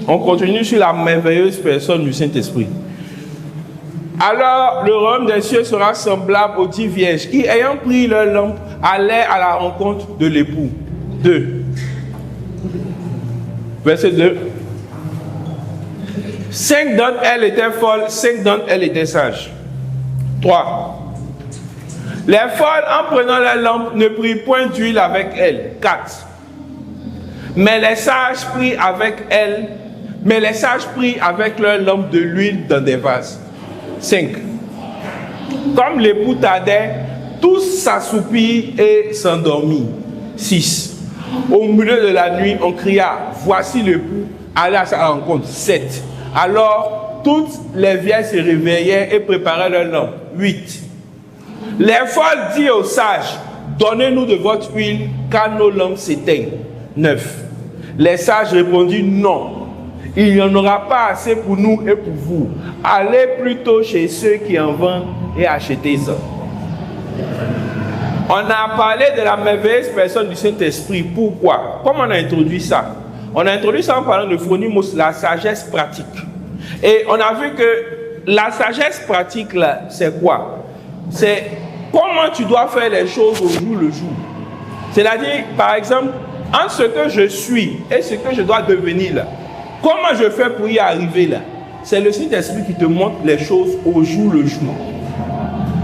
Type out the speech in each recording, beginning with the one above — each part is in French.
On continue sur la merveilleuse personne du Saint-Esprit. Alors, le royaume des cieux sera semblable aux 10 vierges qui, ayant pris leur lampe, allaient à la rencontre de l'époux. 2. Verset 2. 5 d'entre elles étaient folles, 5 d'entre elles étaient sages. 3. Les folles, en prenant leur lampe, ne prirent point d'huile avec elles. 4. Mais les sages prirent avec leur lampe de l'huile dans des vases. 5. Comme l'époux tardait, tous s'assoupirent et s'endormirent. 6. Au milieu de la nuit, on cria, voici l'époux, allez à sa rencontre. 7. Alors, toutes les vieilles se réveillèrent et préparaient leur lampe. 8. Les folles dirent aux sages, donnez-nous de votre huile, car nos lampes s'éteignent. 9. Les sages répondirent, non, il n'y en aura pas assez pour nous et pour vous. Allez plutôt chez ceux qui en vendent et achetez-en. On a parlé de la merveilleuse personne du Saint-Esprit. Pourquoi? Comment on a introduit ça? On a introduit ça en parlant de phronimos, la sagesse pratique. Et on a vu que la sagesse pratique, là, c'est quoi? C'est comment tu dois faire les choses au jour le jour. C'est-à-dire, par exemple, entre ce que je suis et ce que je dois devenir là, comment je fais pour y arriver là? C'est le Saint-Esprit qui te montre les choses au jour le jour.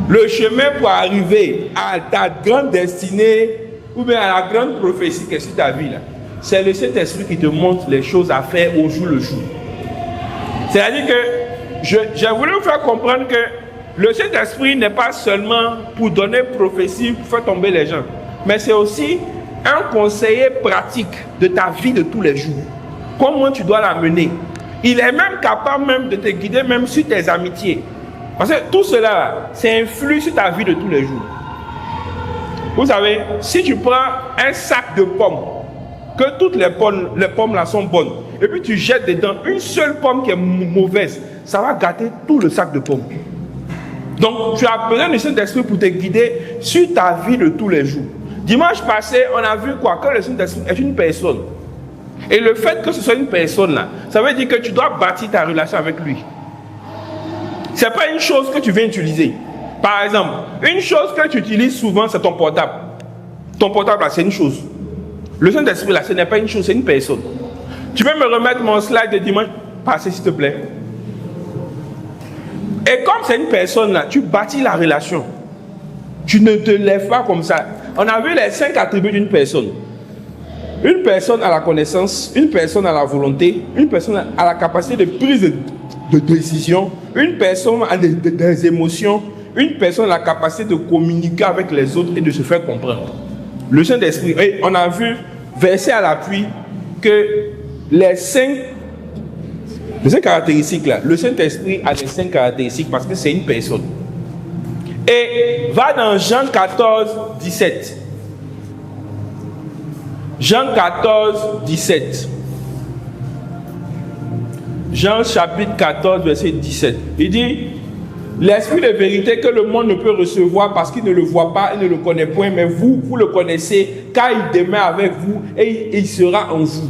Le chemin pour arriver à ta grande destinée ou bien à la grande prophétie que c'est ta vie là, c'est le Saint-Esprit qui te montre les choses à faire au jour le jour. C'est-à-dire que j'ai voulu vous faire comprendre que le Saint-Esprit n'est pas seulement pour donner prophétie, pour faire tomber les gens, mais c'est aussi un conseiller pratique de ta vie de tous les jours. Comment tu dois la mener. Il est même capable même de te guider même sur tes amitiés. Parce que tout cela, ça influe sur ta vie de tous les jours. Vous savez, si tu prends un sac de pommes, que toutes les pommes là sont bonnes, et puis tu jettes dedans une seule pomme qui est mauvaise, ça va gâter tout le sac de pommes. Donc, tu as besoin du Saint-Esprit pour te guider sur ta vie de tous les jours. Dimanche passé, on a vu quoi? Que le Saint-Esprit est une personne. Et le fait que ce soit une personne là, ça veut dire que tu dois bâtir ta relation avec lui. Ce n'est pas une chose que tu viens utiliser. Par exemple, une chose que tu utilises souvent, c'est ton portable. Ton portable là, c'est une chose. Le Saint-Esprit là, ce n'est pas une chose, c'est une personne. Tu peux me remettre mon slide de dimanche passé, s'il te plaît? Et comme c'est une personne là, tu bâtis la relation. Tu ne te lèves pas comme ça. On a vu les 5 attributs d'une personne. Une personne a la connaissance, une personne a la volonté, une personne a la capacité de prise de décision, une personne a des émotions, une personne a la capacité de communiquer avec les autres et de se faire comprendre. Le Saint-Esprit, et on a vu, verset à l'appui, que les 5 caractéristiques là, le Saint-Esprit a les 5 caractéristiques parce que c'est une personne. Et va dans Jean 14, 17. Jean 14, 17. Jean chapitre 14, verset 17. Il dit, l'esprit de vérité que le monde ne peut recevoir parce qu'il ne le voit pas et ne le connaît point, mais vous le connaissez, car il demeure avec vous et il sera en vous.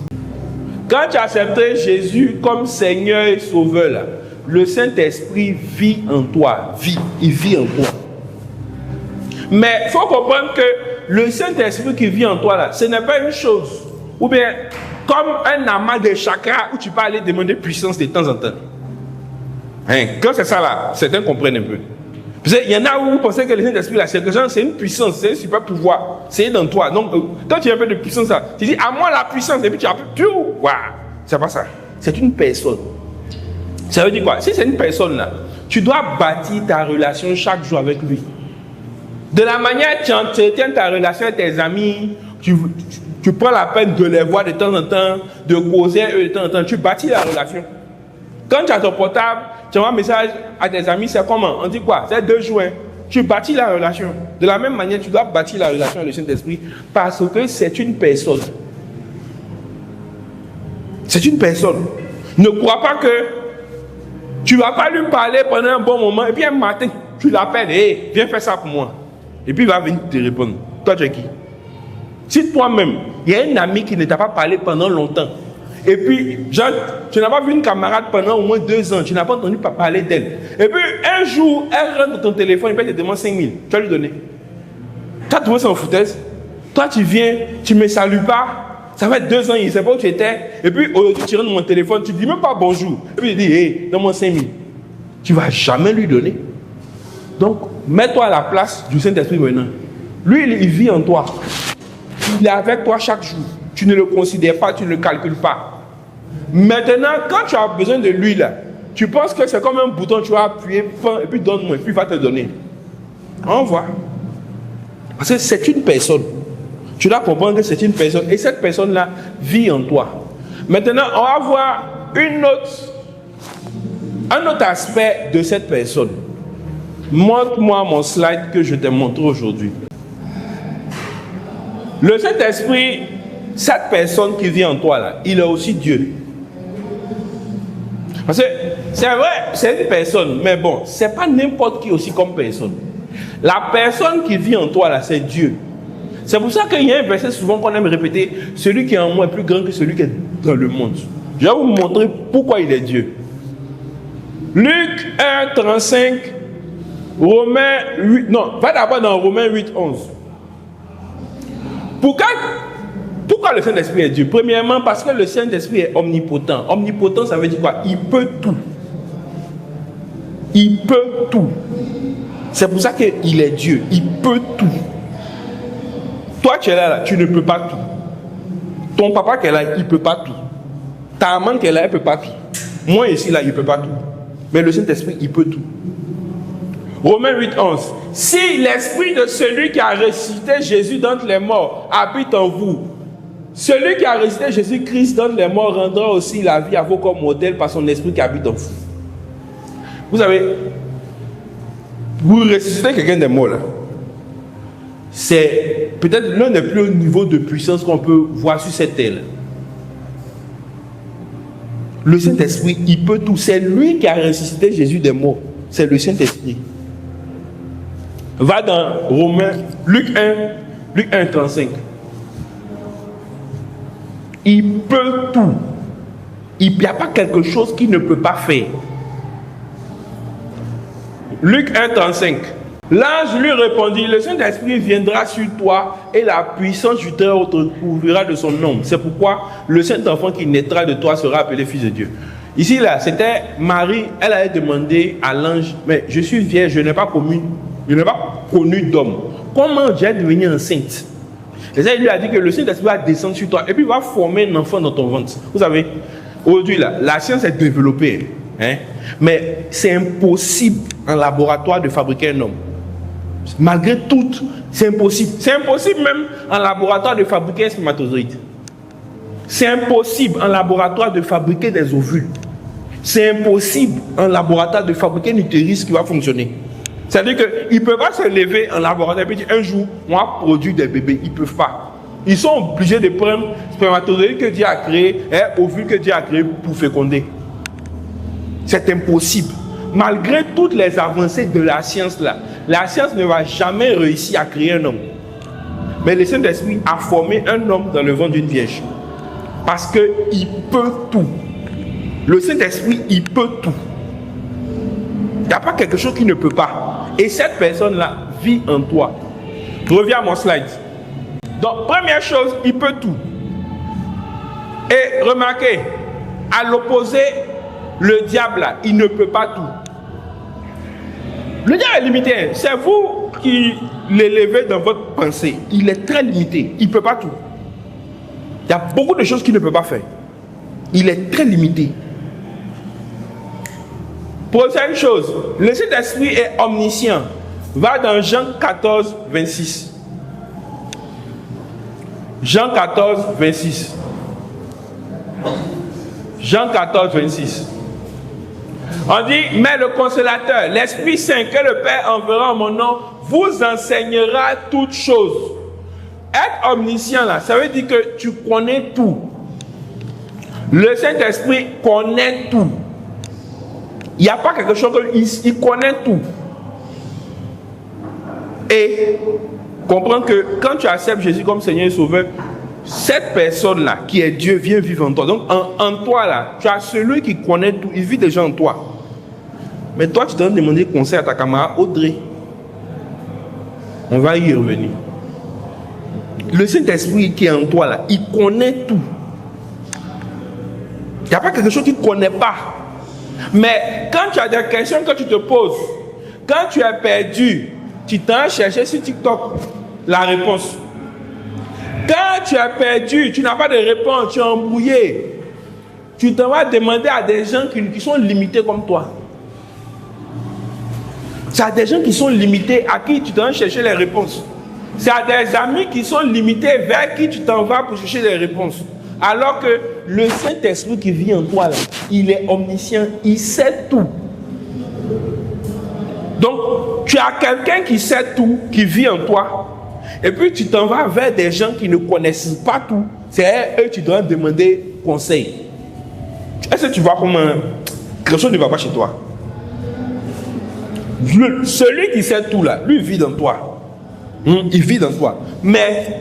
Quand tu acceptes Jésus comme Seigneur et Sauveur, là, le Saint-Esprit vit en toi. Il vit en toi. Mais il faut comprendre que le Saint-Esprit qui vit en toi, là, ce n'est pas une chose. Ou bien, comme un amas de chakras où tu peux aller demander puissance de temps en temps. Hein? Quand c'est ça, là, certains comprennent un peu. Il y en a où vous pensez que le Saint-Esprit, là, c'est une puissance, c'est un super pouvoir. C'est dans toi. Donc, quand tu as un peu de puissance, là, tu dis, à moi la puissance, et puis tu as tout. Waouh! C'est pas ça. C'est une personne. Ça veut dire quoi? Si c'est une personne, là, tu dois bâtir ta relation chaque jour avec lui. De la manière que tu entretiens ta relation avec tes amis, tu prends la peine de les voir de temps en temps, de causer eux de temps en temps, tu bâtis la relation. Quand tu as ton portable, tu envoies un message à tes amis, c'est comment? On dit quoi? C'est 2 jours. Tu bâtis la relation. De la même manière, tu dois bâtir la relation avec le Saint-Esprit parce que c'est une personne. C'est une personne. Ne crois pas que tu ne vas pas lui parler pendant un bon moment et puis un matin, tu l'appelles, hey, viens faire ça pour moi. Et puis il va venir te répondre. Toi, tu es qui? Si toi-même, il y a un ami qui ne t'a pas parlé pendant longtemps, Et puis, genre, tu n'as pas vu une camarade pendant au moins 2 ans, tu n'as pas entendu parler d'elle. Et puis, un jour, elle rentre dans ton téléphone, et puis elle te demande 5 000. Tu vas lui donner. Toi, tu vois, c'est en foutaise. Toi, tu viens, tu ne me salues pas. Ça fait 2 ans, il ne sait pas où tu étais. Et puis, aujourd'hui, tu rentres dans mon téléphone, tu ne dis même pas bonjour. Et puis, il dit, hé, donne-moi 5 000. Tu ne vas jamais lui donner. Donc, mets-toi à la place du Saint-Esprit maintenant. Lui, il vit en toi. Il est avec toi chaque jour. Tu ne le considères pas, tu ne le calcules pas. Maintenant, quand tu as besoin de lui, là, tu penses que c'est comme un bouton, tu vas appuyer, et puis donne-moi, et puis il va te donner. On voit. Parce que c'est une personne. Tu dois comprendre que c'est une personne. Et cette personne-là vit en toi. Maintenant, on va voir un autre aspect de cette personne. Montre-moi mon slide que je t'ai montré aujourd'hui. Le Saint-Esprit, cette personne qui vit en toi là, il est aussi Dieu. Parce que c'est vrai, c'est une personne, mais bon, c'est pas n'importe qui aussi comme personne. La personne qui vit en toi là, c'est Dieu. C'est pour ça qu'il y a un verset souvent qu'on aime répéter, celui qui est en moi est plus grand que celui qui est dans le monde. Je vais vous montrer pourquoi il est Dieu. Luc 1, 35, Romains 8, non, va d'abord dans Romains 8, 11. Pourquoi le Saint-Esprit est Dieu? Premièrement, parce que le Saint-Esprit est omnipotent. Omnipotent, ça veut dire quoi? Il peut tout. Il peut tout. C'est pour ça qu'il est Dieu. Il peut tout. Toi, tu es là, tu ne peux pas tout. Ton papa qui est là, il ne peut pas tout. Ta maman qui est là, elle ne peut pas tout. Moi ici, là, il ne peut pas tout. Mais le Saint-Esprit, il peut tout. Romains 8, 11. Si l'esprit de celui qui a ressuscité Jésus d'entre les morts habite en vous, celui qui a ressuscité Jésus-Christ d'entre les morts rendra aussi la vie à vous comme modèle par son esprit qui habite en vous. Vous savez, vous ressuscitez quelqu'un des morts là. C'est peut-être l'un des plus hauts niveaux de puissance qu'on peut voir sur cette terre. Le Saint-Esprit, il peut tout. C'est lui qui a ressuscité Jésus des morts. C'est le Saint-Esprit. Va dans Luc 1, 35. Il peut tout. Il n'y a pas quelque chose qu'il ne peut pas faire. Luc 1, 35. L'ange lui répondit, le Saint-Esprit viendra sur toi et la puissance du Très-Haut te couvrira de son ombre. C'est pourquoi le Saint-Enfant qui naîtra de toi sera appelé Fils de Dieu. Ici, là, c'était Marie, elle avait demandé à l'ange, mais je suis vierge, je n'ai pas connu d'homme. Comment j'ai devenu enceinte? Et ça, il lui a dit que le Saint-Esprit va descendre sur toi et puis va former un enfant dans ton ventre. Vous savez, aujourd'hui, là, la science est développée, hein? Mais c'est impossible en laboratoire de fabriquer un homme. Malgré tout, c'est impossible. C'est impossible même en laboratoire de fabriquer un spermatozoïde. C'est impossible en laboratoire de fabriquer des ovules. C'est impossible en laboratoire de fabriquer un utérus qui va fonctionner. C'est-à-dire qu'ils ne peuvent pas se lever en laboratoire et dire un jour, on va produire des bébés. Ils ne peuvent pas. Ils sont obligés de prendre spermatozoïde que Dieu a créé et ovule que Dieu a créé pour féconder. C'est impossible. Malgré toutes les avancées de la science là, la science ne va jamais réussir à créer un homme. Mais le Saint-Esprit a formé un homme dans le ventre d'une vierge. Parce qu'il peut tout. Le Saint-Esprit, il peut tout. Il n'y a pas quelque chose qu'il ne peut pas. Et cette personne-là vit en toi. Reviens à mon slide. Donc, première chose, il peut tout. Et remarquez, à l'opposé, le diable, là, il ne peut pas tout. Le diable est limité. C'est vous qui l'élevez dans votre pensée. Il est très limité. Il ne peut pas tout. Il y a beaucoup de choses qu'il ne peut pas faire. Il est très limité. Prochaine chose, le Saint-Esprit est omniscient. Va dans Jean 14, 26. Jean 14, 26. Jean 14, 26. On dit, mais le consolateur, l'Esprit Saint que le Père enverra en mon nom, vous enseignera toutes choses. Être omniscient, là, ça veut dire que tu connais tout. Le Saint-Esprit connaît tout. Il n'y a pas quelque chose qu'il connaît tout. Et comprends que quand tu acceptes Jésus comme Seigneur et Sauveur, cette personne-là, qui est Dieu, vient vivre en toi. Donc, en toi, là, tu as celui qui connaît tout, il vit déjà en toi. Mais toi, tu dois demander conseil à ta camarade Audrey. On va y revenir. Le Saint-Esprit qui est en toi, là, il connaît tout. Il n'y a pas quelque chose qu'il ne connaît pas. Mais quand tu as des questions que tu te poses, quand tu es perdu, tu t'en cherché sur TikTok la réponse. Quand tu es perdu, tu n'as pas de réponse, tu es embrouillé. Tu t'en vas demander à des gens qui sont limités comme toi. C'est à des gens qui sont limités à qui tu t'en vas chercher les réponses. C'est à des amis qui sont limités vers qui tu t'en vas pour chercher les réponses. Alors que le Saint-Esprit qui vit en toi, là, il est omniscient, il sait tout. Donc, tu as quelqu'un qui sait tout, qui vit en toi. Et puis, tu t'en vas vers des gens qui ne connaissent pas tout. C'est à eux que tu dois demander conseil. Est-ce que tu vois comment quelque chose ne va pas chez toi? Celui qui sait tout là, lui vit dans toi. Il vit dans toi. Mais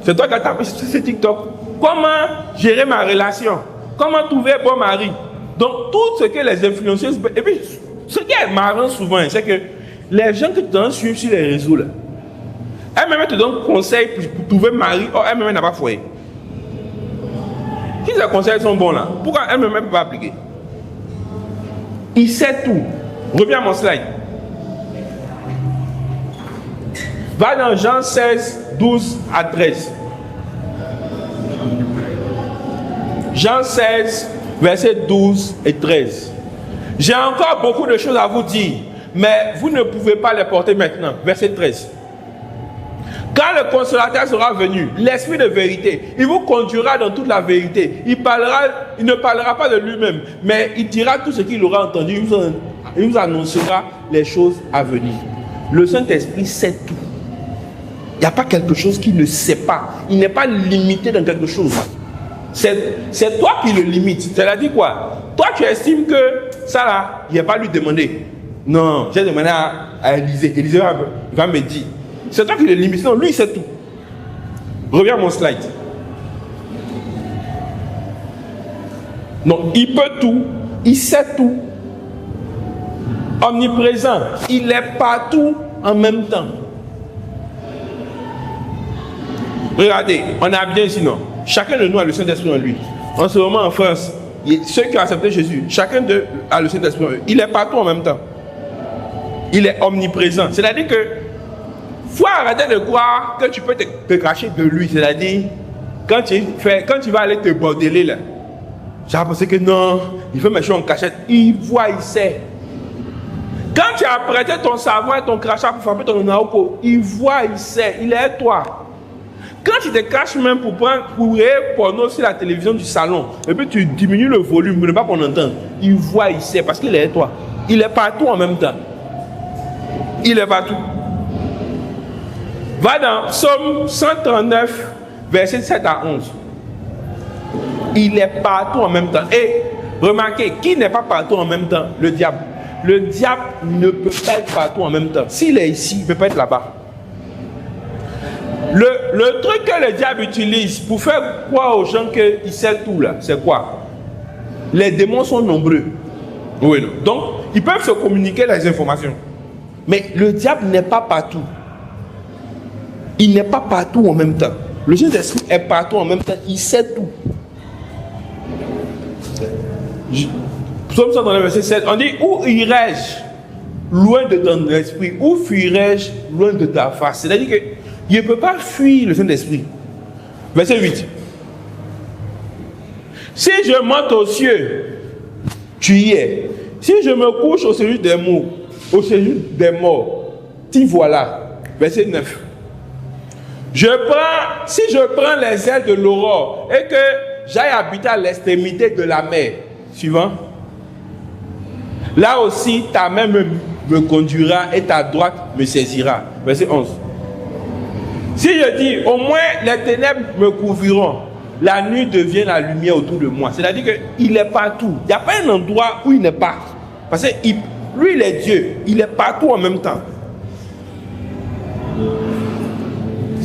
c'est toi qui as tapé sur ce TikTok. Comment gérer ma relation? Comment trouver un bon mari? Donc tout ce que les influenceuses... Et puis, ce qui est marrant souvent, c'est que les gens que tu dois suivre sur les réseaux là, elles-mêmes te donnent conseils pour trouver un mari, or elles-mêmes n'ont pas foyer. Si ces conseils sont bons là, pourquoi elles-mêmes ne peuvent pas appliquer? Il sait tout. Reviens à mon slide. Va dans Jean 16, 12 à 13. Jean 16, versets 12 et 13. J'ai encore beaucoup de choses à vous dire, mais vous ne pouvez pas les porter maintenant. Verset 13. Quand le consolateur sera venu, l'esprit de vérité, il vous conduira dans toute la vérité. Il ne parlera pas de lui-même, mais il dira tout ce qu'il aura entendu. Il vous annoncera les choses à venir. Le Saint-Esprit sait tout. Il n'y a pas quelque chose qu'il ne sait pas. Il n'est pas limité dans quelque chose. C'est toi qui le limites. C'est-à-dire quoi? Toi, tu estimes que ça là, il n'y a pas à lui demander. Non, j'ai demandé à Élisée. Élisée va me dire. C'est toi qui le limites. Non, lui, il sait tout. Reviens à mon slide. Non, il peut tout. Il sait tout. Omniprésent. Il est partout en même temps. Regardez, on a bien ici, non? Chacun de nous a le Saint-Esprit en lui. En ce moment en France, ceux qui ont accepté Jésus, chacun d'eux a le Saint-Esprit en lui. Il est partout en même temps. Il est omniprésent. C'est-à-dire que faut arrêter de croire que tu peux te cacher de lui. C'est-à-dire, quand tu vas aller te bordeler là, j'ai pensé que non, il fait mes choses en cachette. Il voit, il sait. Quand tu as prêté ton savoir et ton crachat pour frapper ton naoko, il voit, il sait, il est toi. Quand tu te caches même pour regarder porno sur la télévision du salon, et puis tu diminues le volume pour ne pas qu'on entende, il voit, il sait, parce qu'il est toi. Il est partout en même temps. Il est partout. Va dans Psaume 139, verset 7 à 11. Il est partout en même temps. Et remarquez, qui n'est pas partout en même temps? Le diable. Le diable ne peut pas être partout en même temps. S'il est ici, il ne peut pas être là-bas. Le truc que le diable utilise pour faire croire aux gens qu'il sait tout là, c'est quoi? Les démons sont nombreux. Oui, non. Donc, ils peuvent se communiquer les informations. Mais le diable n'est pas partout. Il n'est pas partout en même temps. Le Saint-Esprit est partout en même temps. Il sait tout. Psaume 139, verset 7, on dit, où irai-je loin de ton esprit? Où fuirai-je loin de ta face? C'est-à-dire que il ne peut pas fuir le Saint-Esprit. Verset 8. Si je monte aux cieux, tu y es. Si je me couche au séjour des morts, t'y voilà. Verset 9. Si je prends les ailes de l'aurore et que j'aille habiter à l'extrémité de la mer. Suivant. Là aussi, ta main me conduira et ta droite me saisira. Verset 11. Si je dis, au moins les ténèbres me couvriront, la nuit devient la lumière autour de moi. C'est-à-dire qu'il est partout. Il n'y a pas un endroit où il n'est pas. Parce que lui, il est Dieu. Il est partout en même temps.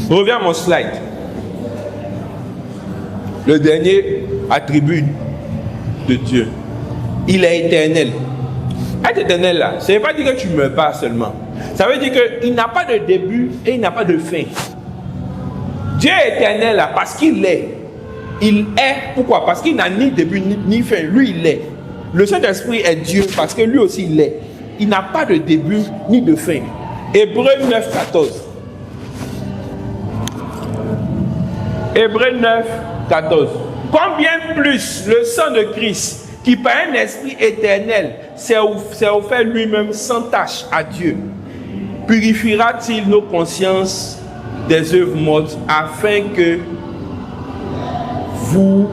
Reviens à mon slide. Le dernier attribut de Dieu, il est éternel. Être éternel là, ça ne veut pas dire que tu ne meurs pas seulement. Ça veut dire qu'il n'a pas de début et il n'a pas de fin. Dieu est éternel là parce qu'il est. Il est. Pourquoi? Parce qu'il n'a ni début ni fin. Lui, il est. Le Saint-Esprit est Dieu parce que lui aussi, il est. Il n'a pas de début ni de fin. Hébreux 9, 14. Hébreux 9, 14. Combien plus le sang de Christ, qui par un esprit éternel s'est offert lui-même sans tache à Dieu, purifiera-t-il nos consciences des œuvres mortes afin que vous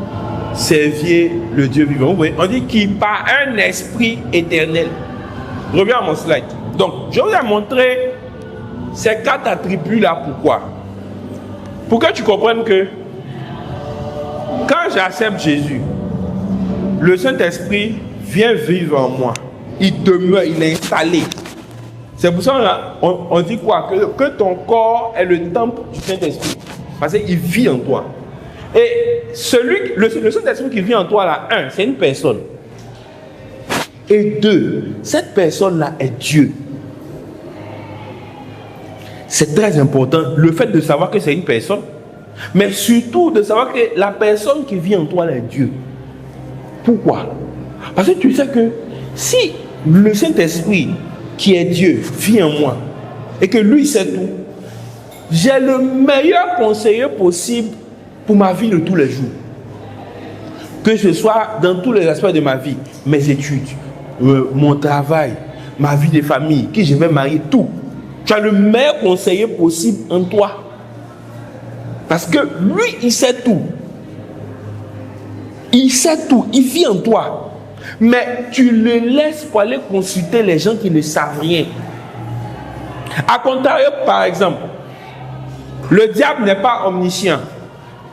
serviez le Dieu vivant? Vous voyez, on dit qu'il par un esprit éternel. Reviens à mon slide. Donc, je vous ai montré ces 4 attributs-là. Pourquoi? Pour que tu comprennes que quand j'accepte Jésus, le Saint-Esprit vient vivre en moi. Il demeure, il est installé. C'est pour ça qu'on dit quoi? Que ton corps est le temple du Saint-Esprit. Parce qu'il vit en toi. Et le Saint-Esprit qui vit en toi, là, c'est une personne. Et 2, cette personne-là est Dieu. C'est très important, le fait de savoir que c'est une personne, mais surtout de savoir que la personne qui vit en toi, là, est Dieu. Pourquoi? Parce que tu sais que si le Saint-Esprit qui est Dieu vit en moi et que lui sait tout, j'ai le meilleur conseiller possible pour ma vie de tous les jours. Que ce soit dans tous les aspects de ma vie, mes études, mon travail, ma vie de famille, qui je vais marier, tout. Tu as le meilleur conseiller possible en toi. Parce que lui, il sait tout. Il sait tout, il vit en toi. Mais tu le laisses pour aller consulter les gens qui ne savent rien. A contrario, par exemple, le diable n'est pas omniscient.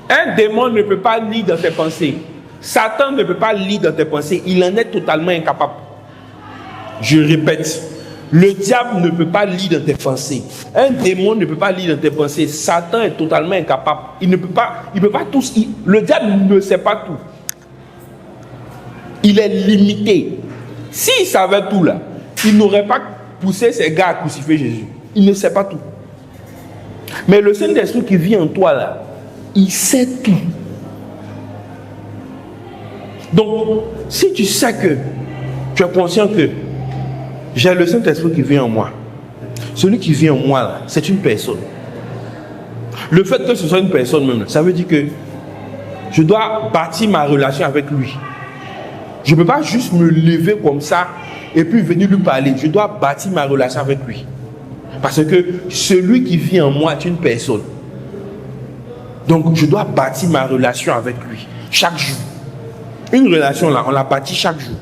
Un démon ne peut pas lire dans tes pensées. Satan ne peut pas lire dans tes pensées. Il en est totalement incapable. Je répète, le diable ne peut pas lire dans tes pensées. Un démon ne peut pas lire dans tes pensées. Satan est totalement incapable. Il ne peut pas tout. Le diable ne sait pas tout. Il est limité. S'il savait tout là, il n'aurait pas poussé ses gars à crucifier Jésus. Il ne sait pas tout. Mais le Saint-Esprit qui vit en toi là, il sait tout. Donc, si tu sais que tu es conscient que j'ai le Saint-Esprit qui vit en moi, celui qui vit en moi là, c'est une personne. Le fait que ce soit une personne même, ça veut dire que je dois bâtir ma relation avec lui. Je ne peux pas juste me lever comme ça et puis venir lui parler. Je dois bâtir ma relation avec lui. Parce que celui qui vit en moi est une personne. Donc je dois bâtir ma relation avec lui chaque jour. Une relation là, on la bâtit chaque jour.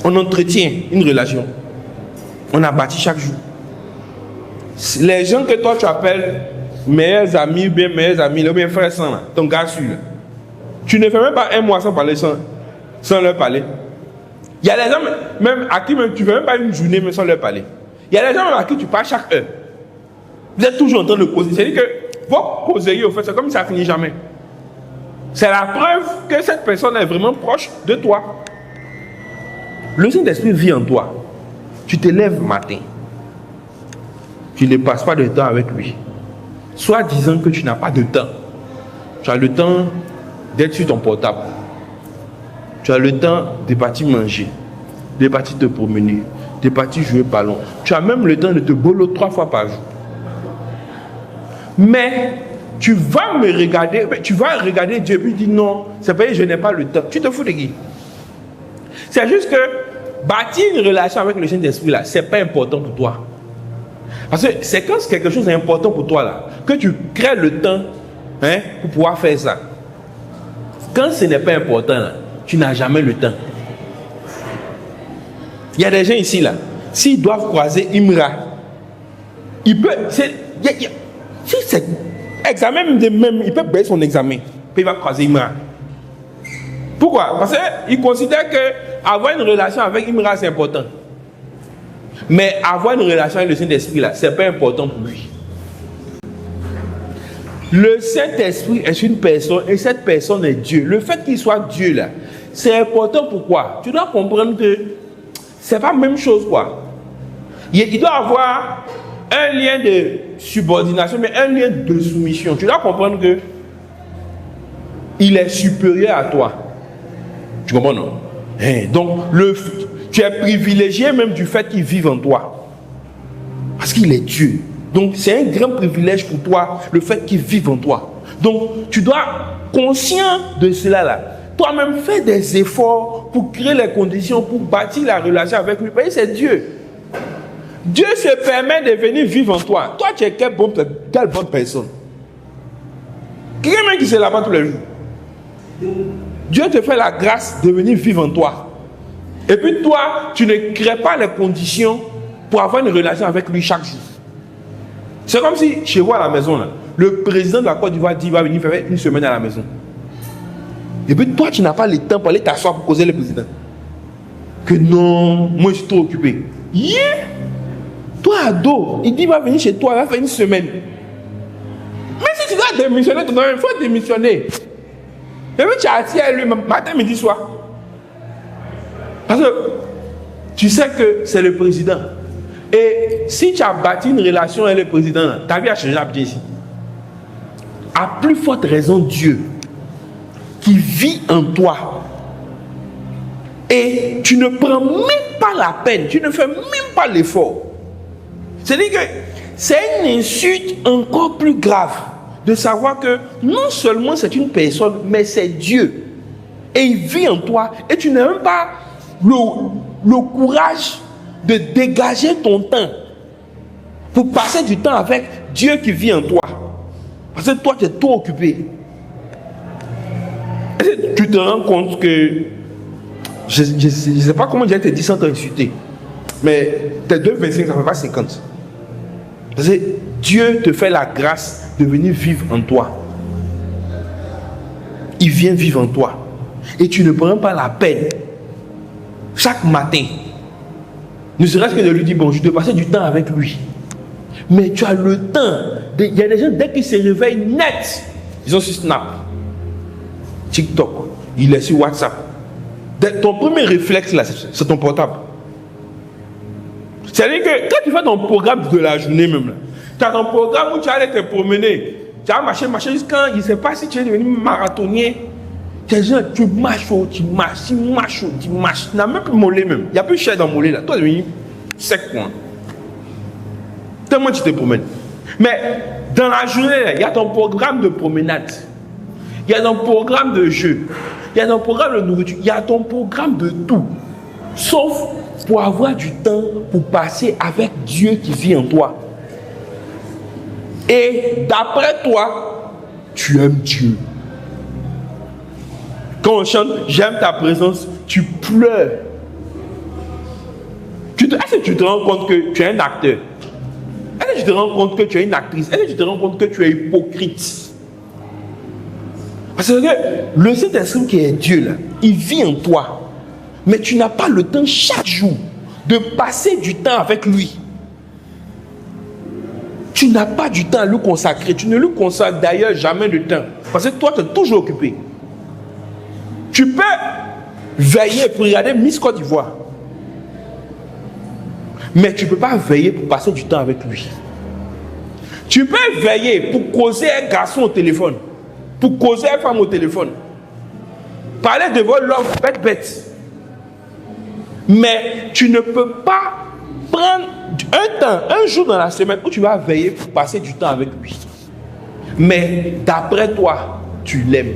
On entretient une relation. On la bâtit chaque jour. Les gens que toi tu appelles meilleurs amis, ou bien meilleurs amis, ou bien frères sans là, ton gars sûr là. Tu ne fais même pas un mois sans parler sans leur parler. Il y a des gens même à qui même, tu ne fais même pas une journée même sans leur parler. Il y a des gens même à qui tu parles chaque heure. Vous êtes toujours en train de causer. C'est-à-dire que votre causerie, au fait, c'est comme si ça ne finit jamais. C'est la preuve que cette personne est vraiment proche de toi. Le Saint-Esprit vit en toi. Tu te lèves le matin. Tu ne passes pas de temps avec lui. Soit disant que tu n'as pas de temps. Tu as le temps d'être sur ton portable. Tu as le temps de partir manger, de partir te promener, de partir jouer au ballon. Tu as même le temps de te bolo 3 fois par jour. Mais tu vas me regarder, tu vas regarder Dieu et puis dire non, c'est pas que je n'ai pas le temps. Tu te fous de qui? C'est juste que bâtir une relation avec le Saint-Esprit là, c'est pas important pour toi. Parce que c'est quand c'est quelque chose d'important pour toi là, que tu crées le temps pour pouvoir faire ça. Quand ce n'est pas important là, tu n'as jamais le temps. Il y a des gens ici là, s'ils doivent croiser Imra, il peut, si c'est examen même, il peut baisser son examen, puis il va croiser Imra. Pourquoi? Parce qu'il considère que avoir une relation avec Imra c'est important. Mais avoir une relation avec le Saint-Esprit là, c'est pas important pour lui. Le Saint-Esprit est une personne et cette personne est Dieu. Le fait qu'il soit Dieu là, c'est important. Pourquoi? Tu dois comprendre que c'est pas la même chose quoi. Il doit avoir un lien de subordination, mais un lien de soumission. Tu dois comprendre que il est supérieur à toi. Tu comprends non? Donc tu es privilégié même du fait qu'il vive en toi. Parce qu'il est Dieu. Donc c'est un grand privilège pour toi, le fait qu'il vive en toi. Donc tu dois, conscient de cela là, toi-même faire des efforts pour créer les conditions, pour bâtir la relation avec lui. Parce que c'est Dieu. Dieu se permet de venir vivre en toi. Toi, tu es quelle bonne personne? Quelqu'un qui se lave tous les jours. Dieu te fait la grâce de venir vivre en toi. Et puis toi, tu ne crées pas les conditions pour avoir une relation avec lui chaque jour. C'est comme si, chez vous à la maison, là, le président de la Côte d'Ivoire dit qu'il va venir faire une semaine à la maison. Et puis toi, tu n'as pas le temps pour aller t'asseoir pour causer le président. Que non, moi je suis trop occupé. Yeah! Toi, ado, il dit qu'il va venir chez toi, il va faire une semaine. Mais si tu dois démissionner, il faut démissionner. Et puis tu as assis à lui matin, midi, soir. Parce que tu sais que c'est le président. Et si tu as bâti une relation avec le président, ta vie a changé à bien ici. À plus forte raison, Dieu, qui vit en toi. Et tu ne prends même pas la peine, tu ne fais même pas l'effort. C'est-à-dire que c'est une insulte encore plus grave de savoir que non seulement c'est une personne, mais c'est Dieu. Et il vit en toi. Et tu n'as même pas le courage de dégager ton temps pour passer du temps avec Dieu qui vit en toi. Parce que toi, tu es trop occupé. Et tu te rends compte que je ne sais pas comment j'ai te dit sans t'insulter, mais tes 2,25, ça ne fait pas 50. Parce que Dieu te fait la grâce de venir vivre en toi. Il vient vivre en toi. Et tu ne prends pas la peine chaque matin, ne serait-ce que de lui dire bonjour, de passer du temps avec lui. Mais tu as le temps. Il y a des gens, dès qu'ils se réveillent net, ils sont sur Snap, TikTok, il est sur WhatsApp. Ton premier réflexe là, c'est ton portable. C'est-à-dire que quand tu fais ton programme de la journée même, tu as ton programme où tu allais te promener, tu as marché jusqu'à, je ne sais pas si tu es devenu marathonien. Tu marches, tu marches. Tu n'as même plus mollet même. Il n'y a plus de chair dans le mollet là. Toi, tu es devenu sec point. Tellement tu te promènes. Mais dans la journée, il y a ton programme de promenade. Il y a ton programme de jeu. Il y a ton programme de nourriture. Il y a ton programme de tout. Sauf pour avoir du temps pour passer avec Dieu qui vit en toi. Et d'après toi, tu aimes Dieu. Quand on chante « J'aime ta présence », tu pleures. Est-ce que tu te rends compte que tu es un acteur? Est-ce que tu te rends compte que tu es une actrice? Est-ce que tu te rends compte que tu es hypocrite? Parce que le Saint-Esprit qui est Dieu, là, il vit en toi. Mais tu n'as pas le temps chaque jour de passer du temps avec lui. Tu n'as pas du temps à lui consacrer. Tu ne lui consacres d'ailleurs jamais de temps. Parce que toi, tu es toujours occupé. Tu peux veiller pour regarder Miss Côte d'Ivoire. Mais tu ne peux pas veiller pour passer du temps avec lui. Tu peux veiller pour causer un garçon au téléphone. Pour causer une femme au téléphone. Parler de votre love bête. Mais tu ne peux pas prendre un jour dans la semaine où tu vas veiller pour passer du temps avec lui. Mais d'après toi, tu l'aimes.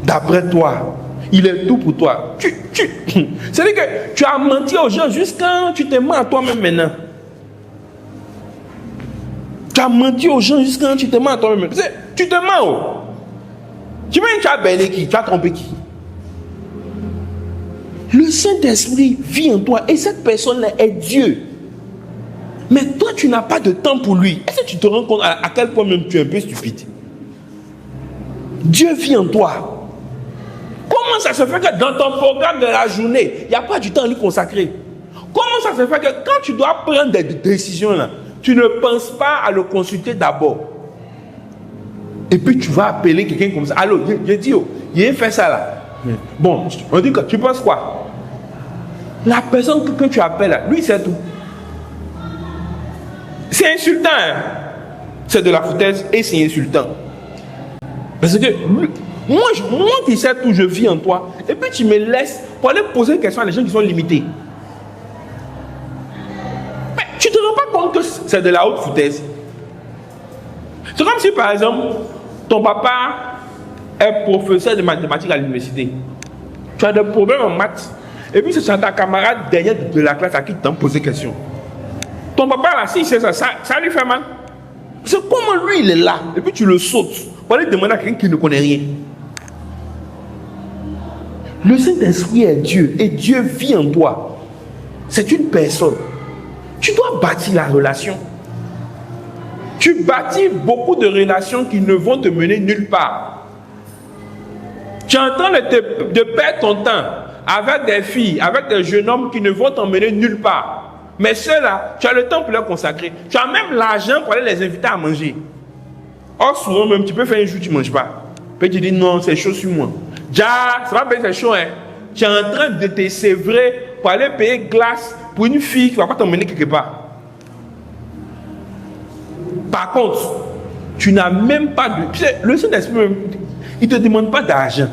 D'après toi, il est tout pour toi. C'est-à-dire que tu as menti aux gens jusqu'à tu te mens à toi-même maintenant. Tu as menti aux gens jusqu'à tu te mens à toi-même. Tu te mens. Tu as bailé qui? Tu as trompé qui? Le Saint-Esprit vit en toi et cette personne-là est Dieu. Mais toi, tu n'as pas de temps pour lui. Est-ce que tu te rends compte à quel point même tu es un peu stupide? Dieu vit en toi. Comment ça se fait que dans ton programme de la journée, il n'y a pas du temps à lui consacrer? Comment ça se fait que quand tu dois prendre des décisions, là, tu ne penses pas à le consulter d'abord? Et puis tu vas appeler quelqu'un comme ça. Allô, j'ai dit, oh, il a fait ça là. Bon, on dit que tu penses quoi? La personne que tu appelles là, lui c'est tout. C'est insultant. Hein? C'est de la foutaise et c'est insultant. Parce que moi qui sais tout, je vis en toi. Et puis tu me laisses pour aller poser une question à des gens qui sont limités. Mais tu ne te rends pas compte que c'est de la haute foutaise. C'est comme si par exemple, ton papa est professeur de mathématiques à l'université. Tu as des problèmes en maths. Et puis c'est ta camarade derrière de la classe à qui tu t'as posé question. Ton papa là, s'il sait ça lui fait mal. C'est comment lui il est là. Et puis tu le sautes. Pour aller demander à quelqu'un qui ne connaît rien. Le Saint-Esprit est Dieu. Et Dieu vit en toi. C'est une personne. Tu dois bâtir la relation. Tu bâtis beaucoup de relations qui ne vont te mener nulle part. Tu es en train de perdre ton temps avec des filles, avec des jeunes hommes qui ne vont t'emmener nulle part. Mais ceux-là, tu as le temps pour leur consacrer. Tu as même l'argent pour aller les inviter à manger. Or, souvent même, tu peux faire un jour, tu ne manges pas. Puis tu dis non, c'est chaud sur moi. Déjà, ça va pas être chaud, hein. Tu es en train de te sévrer pour aller payer glace pour une fille qui ne va pas t'emmener quelque part. Par contre, tu n'as même pas de... Tu sais, le Saint-Esprit, il ne te demande pas d'argent.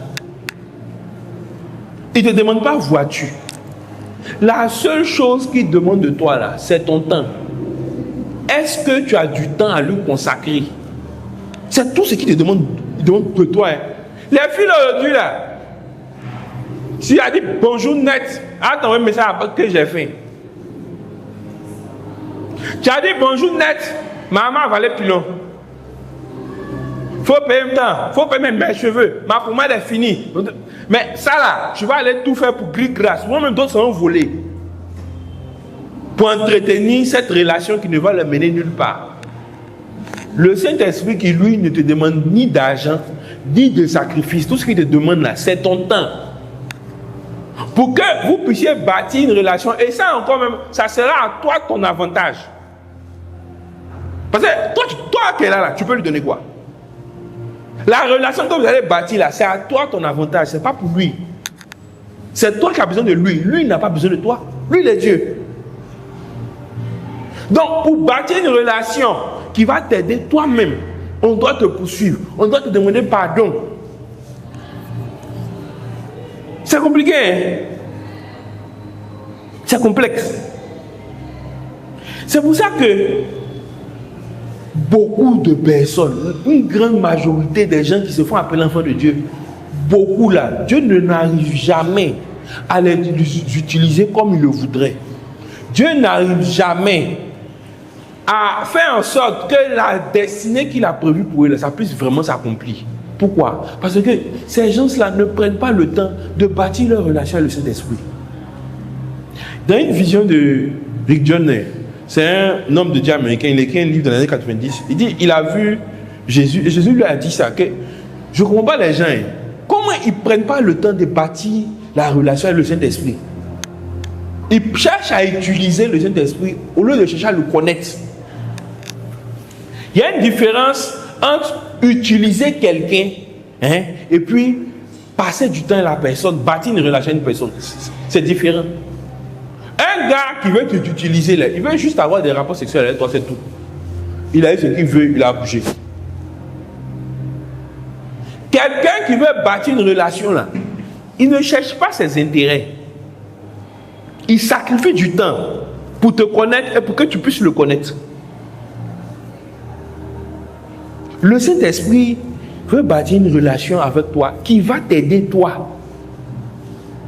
Il ne te demande pas voiture. La seule chose qu'il demande de toi là, c'est ton temps. Est-ce que tu as du temps à lui consacrer? C'est tout ce qu'il te demande, de toi. Hein. Les filles aujourd'hui là, si elle dit bonjour net, attends un message que j'ai fait. Tu as dit bonjour net, maman va aller plus long. Faut payer le temps, faut payer même mes cheveux. Ma pommade est finie. Mais ça là, tu vas aller tout faire pour gris grâce. Moi-même, d'autres seront volés. Pour entretenir cette relation qui ne va le mener nulle part. Le Saint-Esprit qui, lui, ne te demande ni d'argent, ni de sacrifice. Tout ce qu'il te demande là, c'est ton temps. Pour que vous puissiez bâtir une relation. Et ça encore même, ça sera à toi ton avantage. Parce que toi qui es là, tu peux lui donner quoi? La relation que vous allez bâtir là, c'est à toi ton avantage, c'est pas pour lui. C'est toi qui as besoin de lui. Lui, il n'a pas besoin de toi. Lui, il est Dieu. Donc, pour bâtir une relation qui va t'aider toi-même, on doit te poursuivre. On doit te demander pardon. C'est compliqué, hein? C'est complexe. C'est pour ça que beaucoup de personnes, une grande majorité des gens qui se font appeler enfants de Dieu, beaucoup là, Dieu ne n'arrive jamais à les utiliser comme il le voudrait. Dieu n'arrive jamais à faire en sorte que la destinée qu'il a prévue pour eux, ça puisse vraiment s'accomplir. Pourquoi? Parce que ces gens-là ne prennent pas le temps de bâtir leur relation avec le Saint-Esprit. Dans une vision de Rick Joyner, c'est un homme de Dieu américain, il a écrit un livre dans les années 90. Il dit, il a vu Jésus, et Jésus lui a dit ça, que je ne comprends pas les gens. Hein. Comment ils ne prennent pas le temps de bâtir la relation avec le Saint-Esprit? Ils cherchent à utiliser le Saint-Esprit au lieu de chercher à le connaître. Il y a une différence entre utiliser quelqu'un et puis passer du temps à la personne, bâtir une relation avec une personne. C'est différent. Un gars qui veut t'utiliser, il veut juste avoir des rapports sexuels avec toi, c'est tout. Il a eu ce qu'il veut, il a bougé. Quelqu'un qui veut bâtir une relation là, il ne cherche pas ses intérêts. Il sacrifie du temps pour te connaître et pour que tu puisses le connaître. Le Saint-Esprit veut bâtir une relation avec toi qui va t'aider toi.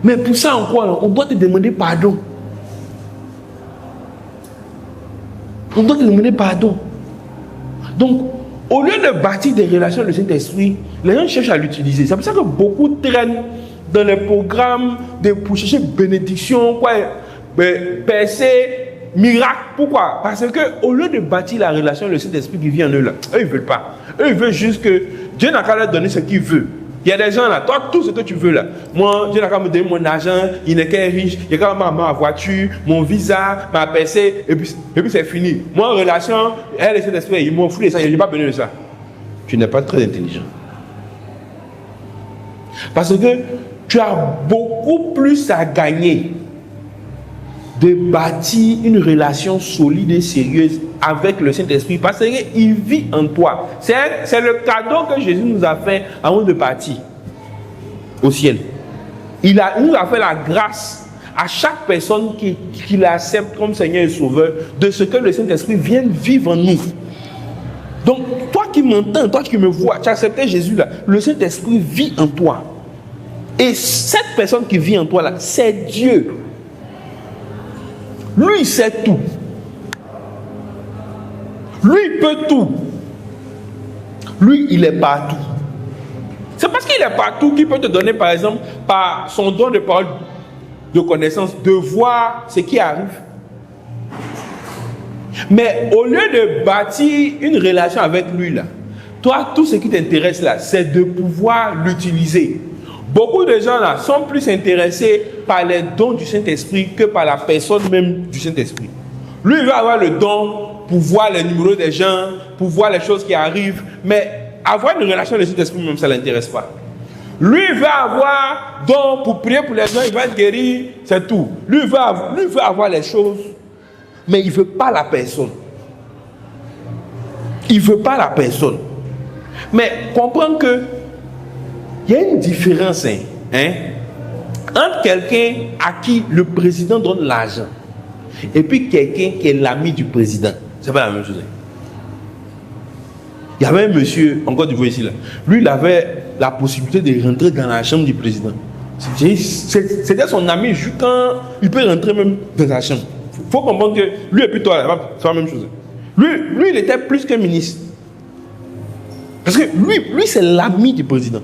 Mais pour ça encore, on doit te demander pardon. On doit te demander pardon. Donc, au lieu de bâtir des relations avec le Saint-Esprit, les gens cherchent à l'utiliser. C'est pour ça que beaucoup traînent dans les programmes pour chercher bénédiction, percée, miracle. Pourquoi? Parce que au lieu de bâtir la relation avec le Saint-Esprit qui vit en eux là, eux ils ne veulent pas. Eux ils veulent juste que Dieu n'a qu'à leur donner ce qu'il veut. Il y a des gens là, toi tout ce que tu veux là. Moi, Dieu n'a qu'à me donner mon argent, il n'est qu'un riche, il n'a qu'à me ma voiture, mon visa, ma PC, et puis c'est fini. Moi en relation, elle et cet esprit, ils m'ont foutu ça, il n'y a pas besoin de ça. tu n'es pas très intelligent. Parce que tu as beaucoup plus à gagner de bâtir une relation solide et sérieuse avec le Saint-Esprit parce qu'il vit en toi. C'est le cadeau que Jésus nous a fait avant de partir au ciel. Il nous a fait la grâce à chaque personne qui l'accepte comme Seigneur et Sauveur de ce que le Saint-Esprit vienne vivre en nous. Donc, toi qui m'entends, toi qui me vois, tu as accepté Jésus là, le Saint-Esprit vit en toi. Et cette personne qui vit en toi là, c'est Dieu. Lui, il sait tout. Lui, il peut tout. Lui, il est partout. C'est parce qu'il est partout qu'il peut te donner, par exemple, par son don de parole, de connaissance, de voir ce qui arrive. Mais au lieu de bâtir une relation avec lui, là, toi, tout ce qui t'intéresse là, c'est de pouvoir l'utiliser. Beaucoup de gens là sont plus intéressés par les dons du Saint-Esprit que par la personne même du Saint-Esprit. Lui, il veut avoir le don pour voir les numéros des gens, pour voir les choses qui arrivent, mais avoir une relation avec le Saint-Esprit même, ça ne l'intéresse pas. Lui, il veut avoir don pour prier pour les gens, il va être guéri, c'est tout. Lui, il veut avoir les choses, mais il ne veut pas la personne. Il ne veut pas la personne. Mais comprends que il y a une différence entre quelqu'un à qui le président donne l'argent et puis quelqu'un qui est l'ami du président. C'est pas la même chose. Il y avait un monsieur, encore du ici là, lui il avait la possibilité de rentrer dans la chambre du président. C'était son ami, juste quand il peut rentrer même dans sa chambre. Il faut comprendre que lui et puis toi, c'est la même chose. Lui il était plus qu'un ministre. Parce que lui c'est l'ami du président.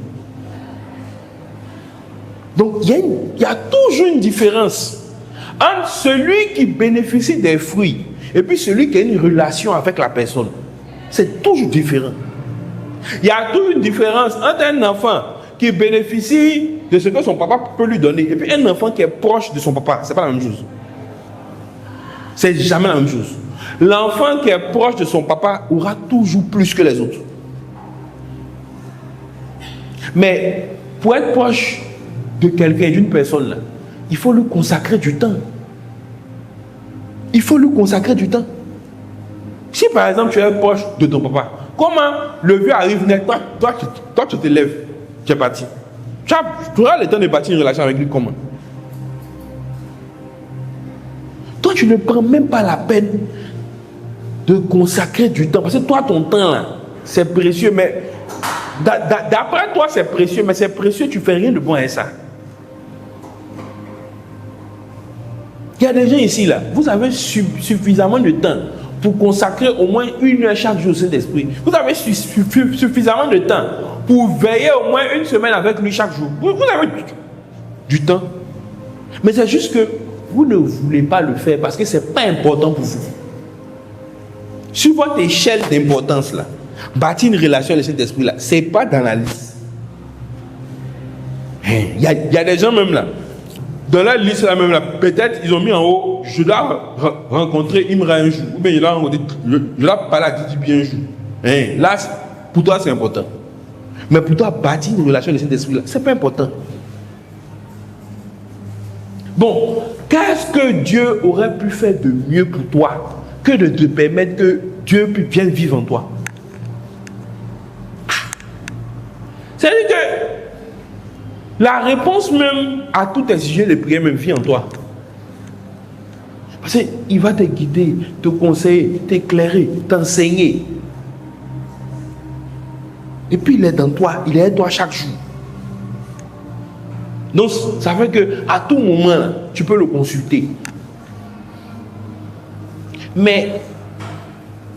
Donc, il y a toujours une différence entre celui qui bénéficie des fruits et puis celui qui a une relation avec la personne. C'est toujours différent. Il y a toujours une différence entre un enfant qui bénéficie de ce que son papa peut lui donner et puis un enfant qui est proche de son papa. C'est pas la même chose. C'est jamais la même chose. L'enfant qui est proche de son papa aura toujours plus que les autres. Mais pour être proche de quelqu'un, d'une personne là, il faut lui consacrer du temps. Il faut lui consacrer du temps. Si par exemple tu es proche de ton papa, comment le vieux arrive, toi tu te lèves, tu es parti. Tu auras le temps de bâtir une relation avec lui comment? Toi tu ne prends même pas la peine de consacrer du temps. Parce que toi ton temps là, c'est précieux, mais d'après toi c'est précieux, mais c'est précieux, tu ne fais rien de bon avec ça. Il y a des gens ici, là, vous avez suffisamment de temps pour consacrer au moins 1 heure chaque jour au Saint-Esprit. Vous avez suffisamment de temps pour veiller au moins 1 semaine avec lui chaque jour. Vous avez du temps. Mais c'est juste que vous ne voulez pas le faire parce que ce n'est pas important pour vous. Sur votre échelle d'importance, là, bâtir une relation avec le Saint-Esprit, là, ce n'est pas dans la liste. Il y a des gens même là. Dans la liste là même là, peut-être ils ont mis en haut, je dois rencontrer Imra un jour, ou bien je dois parler à Didi bien un jour. Là, pour toi c'est important. Mais pour toi, bâtir une relation avec le Saint-Esprit là, c'est pas important. Bon, qu'est-ce que Dieu aurait pu faire de mieux pour toi que de te permettre que Dieu vienne vivre en toi? C'est-à-dire que la réponse même à tous tes sujets de prière même vit en toi. Parce qu'il va te guider, te conseiller, t'éclairer, t'enseigner. Et puis il est dans toi, il est avec toi chaque jour. Donc ça fait qu'à tout moment, là, tu peux le consulter. Mais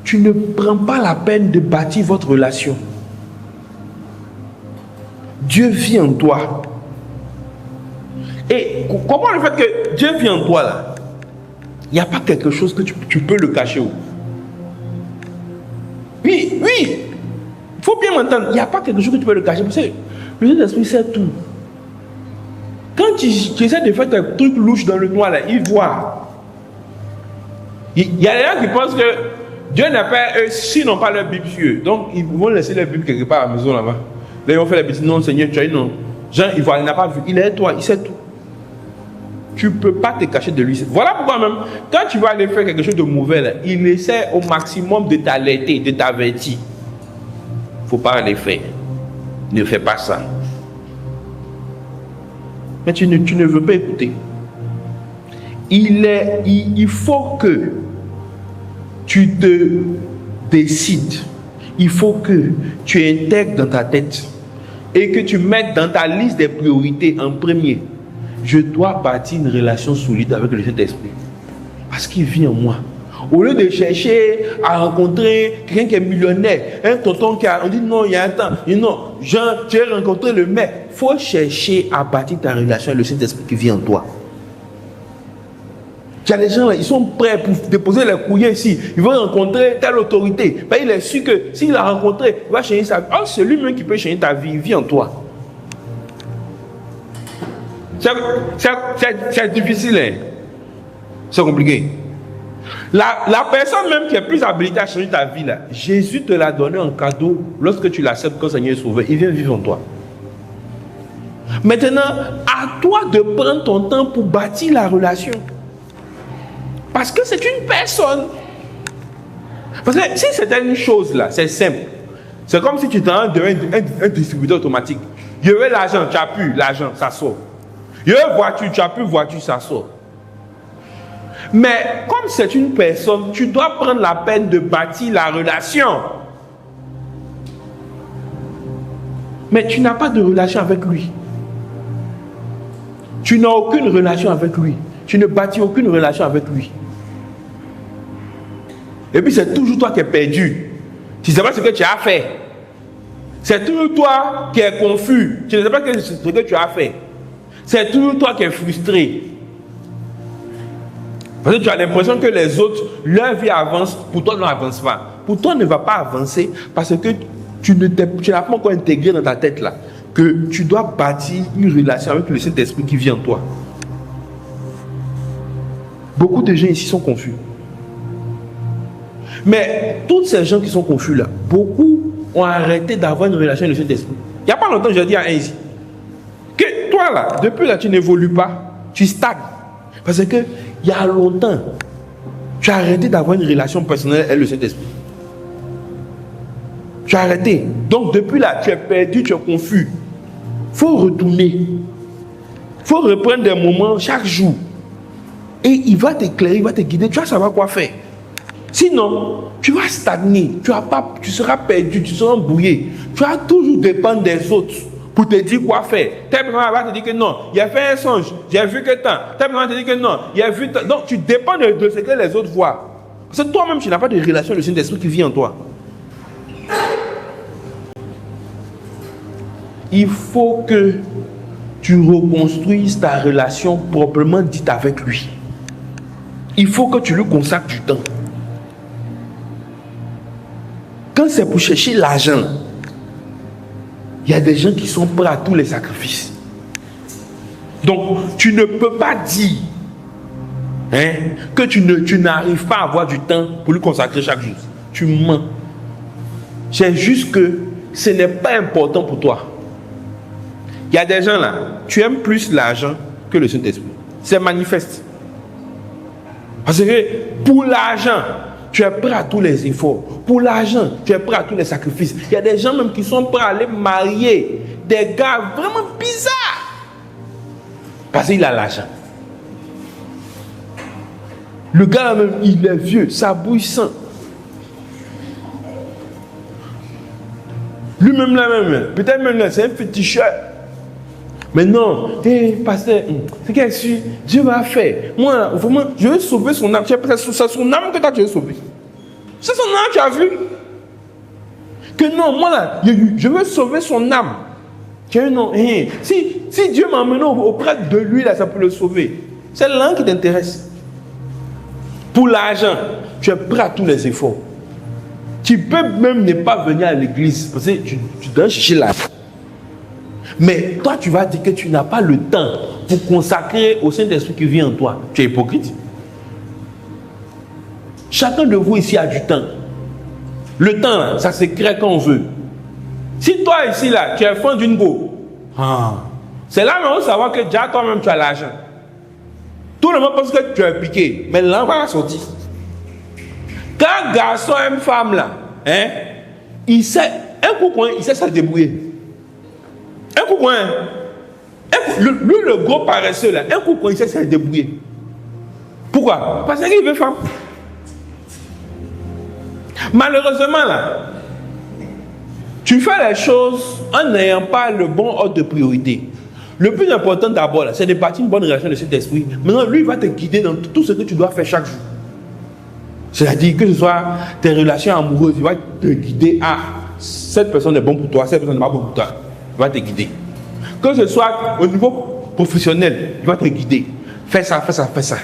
tu ne prends pas la peine de bâtir votre relation. Dieu vit en toi. Et comment le fait que Dieu vit en toi là, il n'y a pas quelque chose que tu peux le cacher. Oui, il faut bien m'entendre, il n'y a pas quelque chose que tu peux le cacher. Parce que le Saint-Esprit sait tout. Quand tu essaies de faire des trucs louches dans le noir là, il voit. Il y a des gens qui pensent que Dieu n'est pas eux s'ils n'ont pas leur Bible sur eux. Donc, ils vont laisser leur Bible quelque part à la maison là-bas. Là, ils vont faire la bêtise. Non, Seigneur, tu as une non. Jean, il n'a pas vu. Il est toi, il sait tout. Tu ne peux pas te cacher de lui. Voilà pourquoi même, quand tu vas aller faire quelque chose de mauvais, là, il essaie au maximum de t'alerter, de t'avertir. Il ne faut pas aller faire. Ne fais pas ça. Mais tu ne veux pas écouter. Il faut que tu te décides. Il faut que tu intègres dans ta tête et que tu mettes dans ta liste des priorités en premier. Je dois bâtir une relation solide avec le Saint-Esprit. Parce qu'il vit en moi. Au lieu de chercher à rencontrer quelqu'un qui est millionnaire, un tonton qui a... On dit non, il y a un temps. Non, Jean, tu as rencontré le maire. Il faut chercher à bâtir ta relation avec le Saint-Esprit qui vit en toi. Il y a des gens là, ils sont prêts pour déposer les courriers ici. Ils vont rencontrer telle autorité. Ben, il est sûr que s'il l'a rencontré, il va changer sa vie. Oh, c'est lui-même qui peut changer ta vie. Il vit en toi. C'est difficile, hein? C'est compliqué. La personne même qui est plus habilitée à changer ta vie, là, Jésus te l'a donné en cadeau lorsque tu l'acceptes comme Seigneur et Sauveur. Il vient vivre en toi. Maintenant, à toi de prendre ton temps pour bâtir la relation. Parce que c'est une personne. Parce que si c'était une chose là, c'est simple. C'est comme si tu étais un distributeur automatique. Il y avait l'argent, tu as plus l'argent, ça sort. Il y a une voiture, tu as plus voiture, ça sort. Mais comme c'est une personne, tu dois prendre la peine de bâtir la relation. Mais tu n'as pas de relation avec lui. Tu n'as aucune relation avec lui. Tu ne bâtis aucune relation avec lui. Et puis c'est toujours toi qui es perdu. Tu ne sais pas ce que tu as fait. C'est toujours toi qui es confus. Tu ne sais pas ce que tu as fait. C'est toujours toi qui es frustré. Parce que tu as l'impression que les autres, leur vie avance, pour toi, n'avance pas. Pour toi, ne va pas avancer parce que tu n'as pas encore intégré dans ta tête là que tu dois bâtir une relation avec le Saint-Esprit qui vit en toi. Beaucoup de gens ici sont confus. Mais tous ces gens qui sont confus là, beaucoup ont arrêté d'avoir une relation avec le Saint-Esprit. Il n'y a pas longtemps, je dis à un ici que toi là, depuis là, tu n'évolues pas, tu stagnes. Parce que il y a longtemps, tu as arrêté d'avoir une relation personnelle avec le Saint-Esprit. Tu as arrêté. Donc depuis là, tu es perdu, tu es confus. Il faut retourner. Il faut reprendre des moments chaque jour. Et il va t'éclairer, il va te guider. Tu vas savoir quoi faire. Sinon, tu vas stagner. Tu seras perdu, tu seras embrouillé. Tu vas toujours dépendre des autres pour te dire quoi faire. Telle personne va te dire que non, il a fait un songe, j'ai vu que tant. Telle personne va te dire que non, il a vu tant. Donc tu dépends de ce que les autres voient. Parce que toi-même, tu n'as pas de relation avec le Saint-Esprit qui vit en toi. Il faut que tu reconstruises ta relation proprement dite avec lui. Il faut que tu lui consacres du temps. Quand c'est pour chercher l'argent, il y a des gens qui sont prêts à tous les sacrifices. Donc, tu ne peux pas dire que tu n'arrives pas à avoir du temps pour lui consacrer chaque jour. Tu mens. C'est juste que ce n'est pas important pour toi. Il y a des gens là, tu aimes plus l'argent que le Saint-Esprit. C'est manifeste. Parce que pour l'argent, tu es prêt à tous les efforts. Pour l'argent, tu es prêt à tous les sacrifices. Il y a des gens même qui sont prêts à aller marier des gars vraiment bizarres. Parce qu'il a l'argent. Le gars même, il est vieux, ça bouille sang. Lui-même là même, peut-être même là, c'est un féticheur. Mais non, pasteur, c'est qu'elle suit, Dieu va faire. Moi, vraiment, je veux sauver son âme. C'est son âme que toi tu veux sauver. C'est son âme, tu as vu. Que non, moi là, je veux sauver son âme. Que non, si Dieu m'a amené auprès de lui, là, ça peut le sauver. C'est l'âme qui t'intéresse. Pour l'argent, tu es prêt à tous les efforts. Tu peux même ne pas venir à l'église parce que tu dois chercher l'argent. Mais toi, tu vas dire que tu n'as pas le temps pour consacrer au Saint-Esprit qui vit en toi. Tu es hypocrite. Chacun de vous ici a du temps. Le temps, là, ça se crée quand on veut. Si toi ici, là, tu es fan d'une go, c'est là qu'on va savoir que déjà toi-même tu as l'argent. Tout le monde pense que tu es piqué, mais là, on va sortir. Quand un garçon aime femme, là, il sait, un coup coin, il sait se débrouiller. Un coup coin, lui, le gros paresseux, là, un coup coin, il sait se débrouiller. Pourquoi? Parce qu'il veut femme. Malheureusement, là, tu fais les choses en n'ayant pas le bon ordre de priorité. Le plus important d'abord, c'est de bâtir une bonne relation de cet esprit. Maintenant, lui, il va te guider dans tout ce que tu dois faire chaque jour. C'est-à-dire que ce soit tes relations amoureuses, il va te guider à cette personne est bonne pour toi, cette personne n'est pas bonne pour toi. Il va te guider. Que ce soit au niveau professionnel, il va te guider. Fais ça, fais ça, fais ça.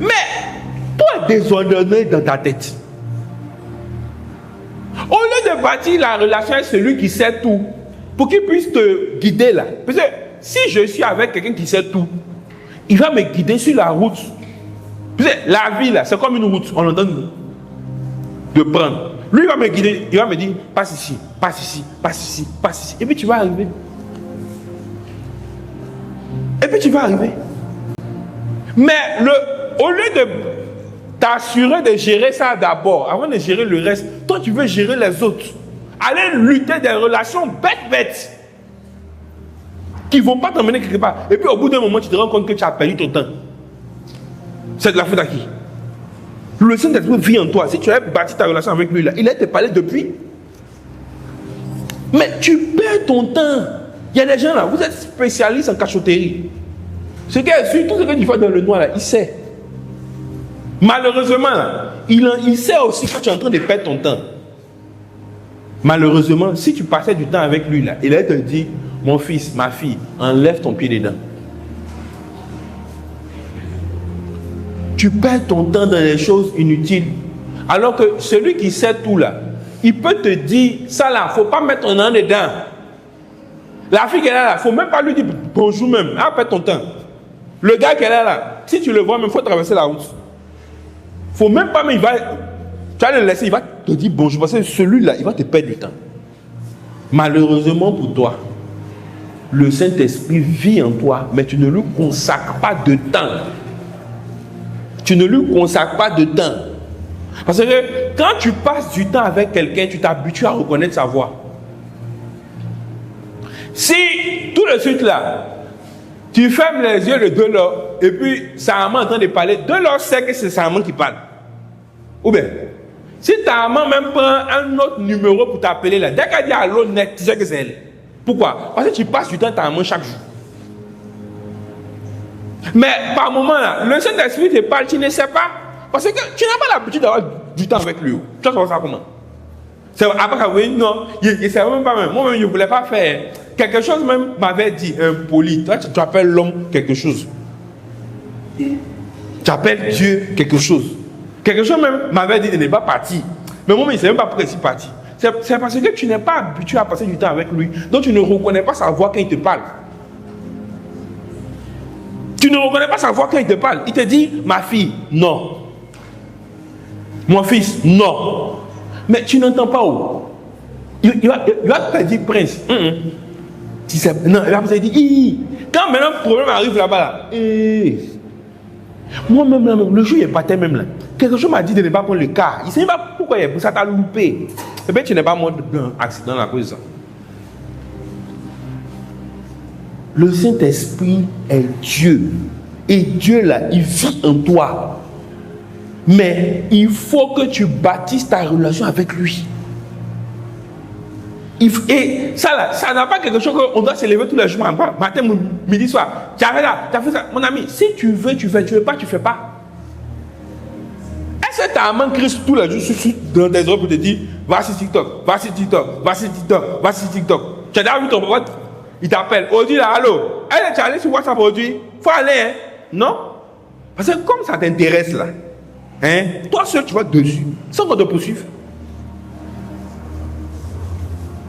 Mais, toi, désordonné dans ta tête. Au lieu de bâtir la relation avec celui qui sait tout, pour qu'il puisse te guider là. Parce que si je suis avec quelqu'un qui sait tout, il va me guider sur la route. Parce que la vie là, c'est comme une route, on entend de prendre. Lui, il va me guider, il va me dire, passe ici, passe ici, passe ici, passe ici. Et puis tu vas arriver. Et puis tu vas arriver. Mais au lieu de t'assurer de gérer ça d'abord, avant de gérer le reste, toi tu veux gérer les autres. Aller lutter des relations bêtes qui ne vont pas t'emmener quelque part. Et puis au bout d'un moment, tu te rends compte que tu as perdu ton temps. C'est de la faute à qui? Le Saint-Esprit vit en toi. Si tu as bâti ta relation avec lui, là, il a te parlé depuis. Mais tu perds ton temps. Il y a des gens là, vous êtes spécialistes en cachotterie. Ce qui est sûr, tout ce que tu fais dans le noir là, il sait. Malheureusement, là, il sait aussi que tu es en train de perdre ton temps. Malheureusement, si tu passais du temps avec lui, là, il allait te dire, mon fils, ma fille, enlève ton pied dedans. Tu perds ton temps dans les choses inutiles. Alors que celui qui sait tout là, il peut te dire, ça là, il ne faut pas mettre ton nom dedans. La fille qui est là, il ne faut même pas lui dire bonjour même. Ah, perds ton temps. Le gars qui est là, si tu le vois, il faut traverser la route. Il ne faut même pas, mais il va... Tu vas le laisser, il va te dire bonjour. Parce que celui-là, il va te perdre du temps. Malheureusement pour toi, le Saint-Esprit vit en toi, mais tu ne lui consacres pas de temps. Tu ne lui consacres pas de temps. Parce que quand tu passes du temps avec quelqu'un, tu t'habitues à reconnaître sa voix. Si tout de suite là, tu fermes les yeux de Delors et puis sa maman est en train de parler, Delors sait que c'est sa maman qui parle. Ou bien, si ta maman même prend un autre numéro pour t'appeler là, dès qu'elle dit allô net, tu sais que c'est elle. Pourquoi? Parce que tu passes du temps avec ta maman chaque jour. Mais par moment là, le Saint-Esprit te parle, tu ne sais pas. Parce que tu n'as pas l'habitude d'avoir du temps avec lui. Tu vas savoir ça comment? C'est après oui, non, il ne savait même pas même. Moi-même, je ne voulais pas faire. Quelque chose même m'avait dit, impoli. Toi, tu appelles l'homme quelque chose. Tu appelles Dieu quelque chose. Quelque chose même m'avait dit de ne pas partir. Mais moi, il ne sait même pas pourquoi il est parti. C'est parce que tu n'es pas habitué à passer du temps avec lui. Donc tu ne reconnais pas sa voix quand il te parle. Tu ne reconnais pas sa voix quand il te parle. Il te dit, ma fille, non. Mon fils, non. Mais tu n'entends pas où. Il va te dire, prince. Non, il va te dire, quand maintenant le problème arrive là-bas, là, moi-même, le jour où il est parti même là, quelque chose m'a dit de ne pas prendre le car. Il ne sait pas pourquoi ça t'a loupé. Et bien tu n'es pas mort d'un accident à cause de ça. Le Saint-Esprit est Dieu. Et Dieu là, il vit en toi. Mais il faut que tu bâtisses ta relation avec lui. Et ça là, ça n'a pas quelque chose qu'on doit se lever tous les jours, matin, midi, soir. Tu as fait là, tu as fait ça. Mon ami, si tu veux, tu fais. Tu veux pas, tu fais pas. Est-ce que tu as un manque Christ tous les jours dans tes oreilles pour te dire, voici TikTok, voici TikTok, voici TikTok, voici TikTok. Tu as déjà vu ton pote, il t'appelle, aujourd'hui là, allô, elle est allée sur WhatsApp aujourd'hui, faut aller, hein? Non? Parce que comme ça t'intéresse là, hein, toi seul tu vas dessus, sans qu'on te poursuive.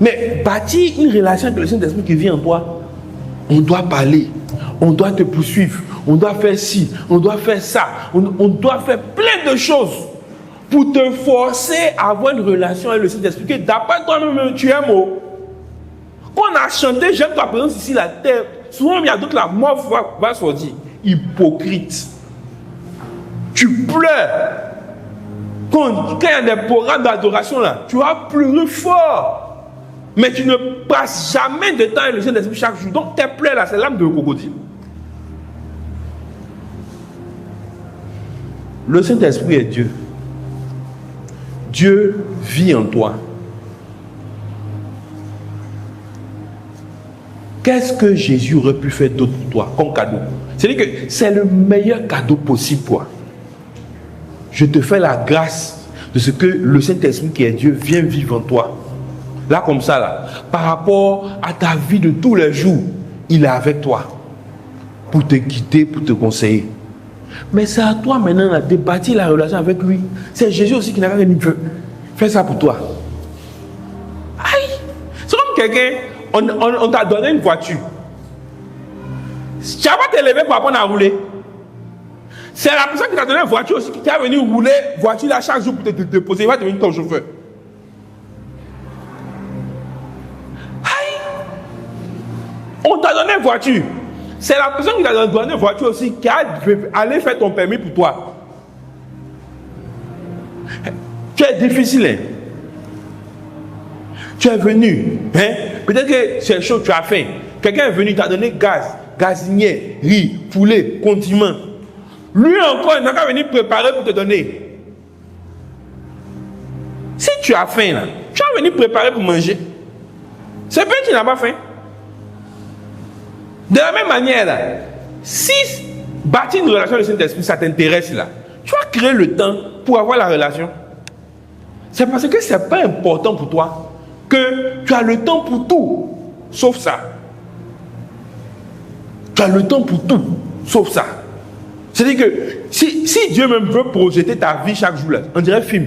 Mais bâtir une relation avec le Saint-Esprit qui vit en toi, on doit parler, on doit te poursuivre, on doit faire ci, on doit faire ça, on doit faire plein de choses pour te forcer à avoir une relation avec le Saint-Esprit que d'après toi-même tu aimes. Quand on a chanté j'aime ta présence ici la terre, souvent il y a d'autres la mort va sortir. Hypocrite. Tu pleures. Quand il y a des programmes d'adoration là, tu vas pleurer fort. Mais tu ne passes jamais de temps avec le Saint-Esprit chaque jour. Donc tes pleurs là, c'est l'âme de crocodile. Le Saint-Esprit est Dieu. Dieu vit en toi. Qu'est-ce que Jésus aurait pu faire d'autre pour toi comme cadeau? C'est-à-dire que c'est le meilleur cadeau possible pour toi. Je te fais la grâce de ce que le Saint-Esprit qui est Dieu vient vivre en toi. Là comme ça, là, par rapport à ta vie de tous les jours, il est avec toi pour te guider, pour te conseiller. Mais c'est à toi maintenant de bâtir la relation avec lui. C'est Jésus aussi qui n'a rien dit. Fais ça pour toi. Aïe! C'est comme quelqu'un, on t'a donné une voiture. Tu n'as pas te lever pour apprendre à rouler. C'est la personne qui t'a donné une voiture aussi qui t'a venu rouler voiture là chaque jour pour te déposer. Il va devenir ton chauffeur. Aïe! On t'a donné une voiture. C'est la personne qui t'a donné une voiture aussi qui a allé faire ton permis pour toi. Tu es difficile. Hein? Tu es venu. Hein? Peut-être que c'est chaud, tu as faim. Quelqu'un est venu, t'a donné gaz, gazinier, riz, poulet, condiments. Lui encore, il n'a qu'à venir préparer pour te donner. Si tu as faim, là, tu vas venir préparer pour manger. C'est bien que tu n'as pas faim. De la même manière, là, si bâtir une relation avec le Saint-Esprit, ça t'intéresse, là, tu vas créer le temps pour avoir la relation. C'est parce que ce n'est pas important pour toi que tu as le temps pour tout, sauf ça. Tu as le temps pour tout, sauf ça. C'est-à-dire que si Dieu même veut projeter ta vie chaque jour, là, on dirait film.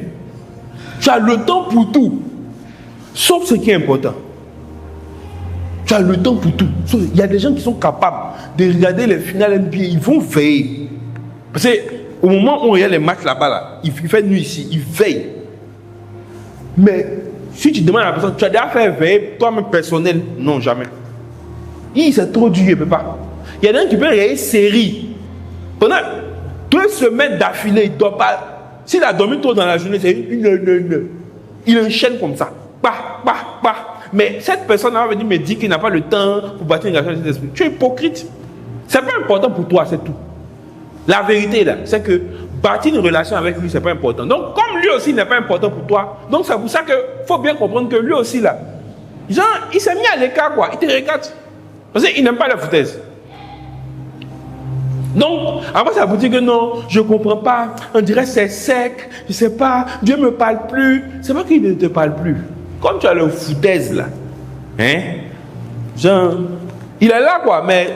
Tu as le temps pour tout, sauf ce qui est important. Tu as le temps pour tout. Il y a des gens qui sont capables de regarder les finales NBA, ils vont veiller. Parce qu'au moment où on regarde les matchs là-bas, là, il fait nuit ici, ils veillent. Mais si tu demandes à la personne, tu as déjà fait veiller toi-même personnel? Non, jamais. C'est trop dur, il ne peut pas. Il y a des gens qui peuvent regarder une série. Pendant 2 semaines d'affilée, il ne dort pas. S'il a dormi tôt dans la journée, c'est il enchaîne comme ça. Bah, bah, bah. Mais cette personne va venir me dire qu'il n'a pas le temps pour bâtir une relation avec l'esprit. Tu es hypocrite. Ce n'est pas important pour toi, c'est tout. La vérité, là, c'est que bâtir une relation avec lui, ce n'est pas important. Donc, comme lui aussi n'est pas important pour toi, donc c'est pour ça qu'il faut bien comprendre que lui aussi, là, genre, il s'est mis à l'écart, quoi. Il te regarde. Parce qu'il n'aime pas la foutaise. Donc, après, ça vous dit que non, je ne comprends pas, on dirait que c'est sec, je ne sais pas, Dieu ne me parle plus. C'est pas qu'il ne te parle plus. Comme tu as le foutaise là, hein, genre, il est là quoi, mais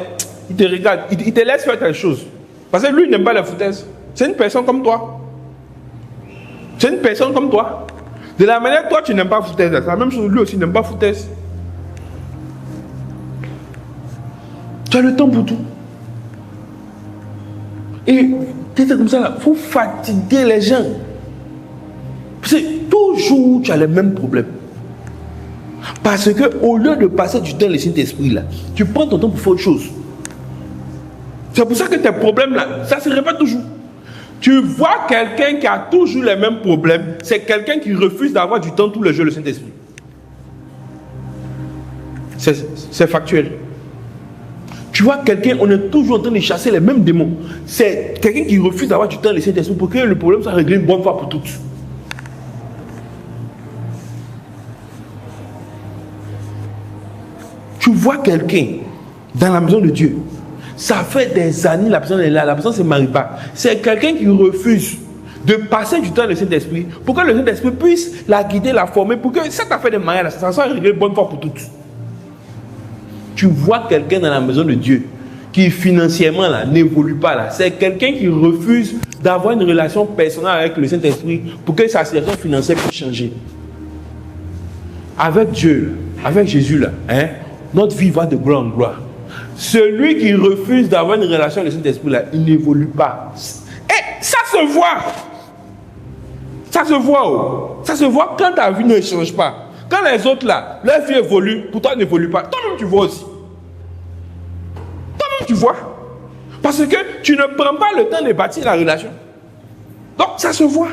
il te regarde, il te laisse faire quelque chose. Parce que lui, il n'aime pas la foutaise. C'est une personne comme toi. C'est une personne comme toi. De la manière que toi, tu n'aimes pas foutaise, c'est la même chose, lui aussi n'aime pas foutaise. Tu as le temps pour tout. Et c'est comme ça, il faut fatiguer les gens. Parce que toujours, tu as les mêmes problèmes. Parce que au lieu de passer du temps avec le Saint-Esprit là, tu prends ton temps pour faire autre chose. C'est pour ça que tes problèmes là, ça se répète toujours. Tu vois quelqu'un qui a toujours les mêmes problèmes, c'est quelqu'un qui refuse d'avoir du temps tous les jours le Saint-Esprit. C'est factuel. Tu vois quelqu'un, on est toujours en train de chasser les mêmes démons. C'est quelqu'un qui refuse d'avoir du temps le Saint-Esprit pour que le problème soit réglé une bonne fois pour toutes. Tu vois quelqu'un dans la maison de Dieu, ça fait des années la personne est là, la personne ne se marie pas. C'est quelqu'un qui refuse de passer du temps avec le Saint-Esprit pour que le Saint-Esprit puisse la guider, la former, pour que cette affaire de mariage, ça soit réglé une bonne fois pour toutes. Tu vois quelqu'un dans la maison de Dieu qui financièrement là, n'évolue pas là. C'est quelqu'un qui refuse d'avoir une relation personnelle avec le Saint-Esprit pour que sa situation financière puisse changer. Avec Dieu, avec Jésus là, hein, notre vie va de gloire en gloire. Celui qui refuse d'avoir une relation avec le Saint-Esprit, là, il n'évolue pas. Et ça se voit. Ça se voit. Oh. Ça se voit quand ta vie ne change pas. Quand les autres, là, leur vie évolue, pour toi, n'évolue pas. Toi-même, tu vois aussi. Toi-même, tu vois. Parce que tu ne prends pas le temps de bâtir la relation. Donc, ça se voit.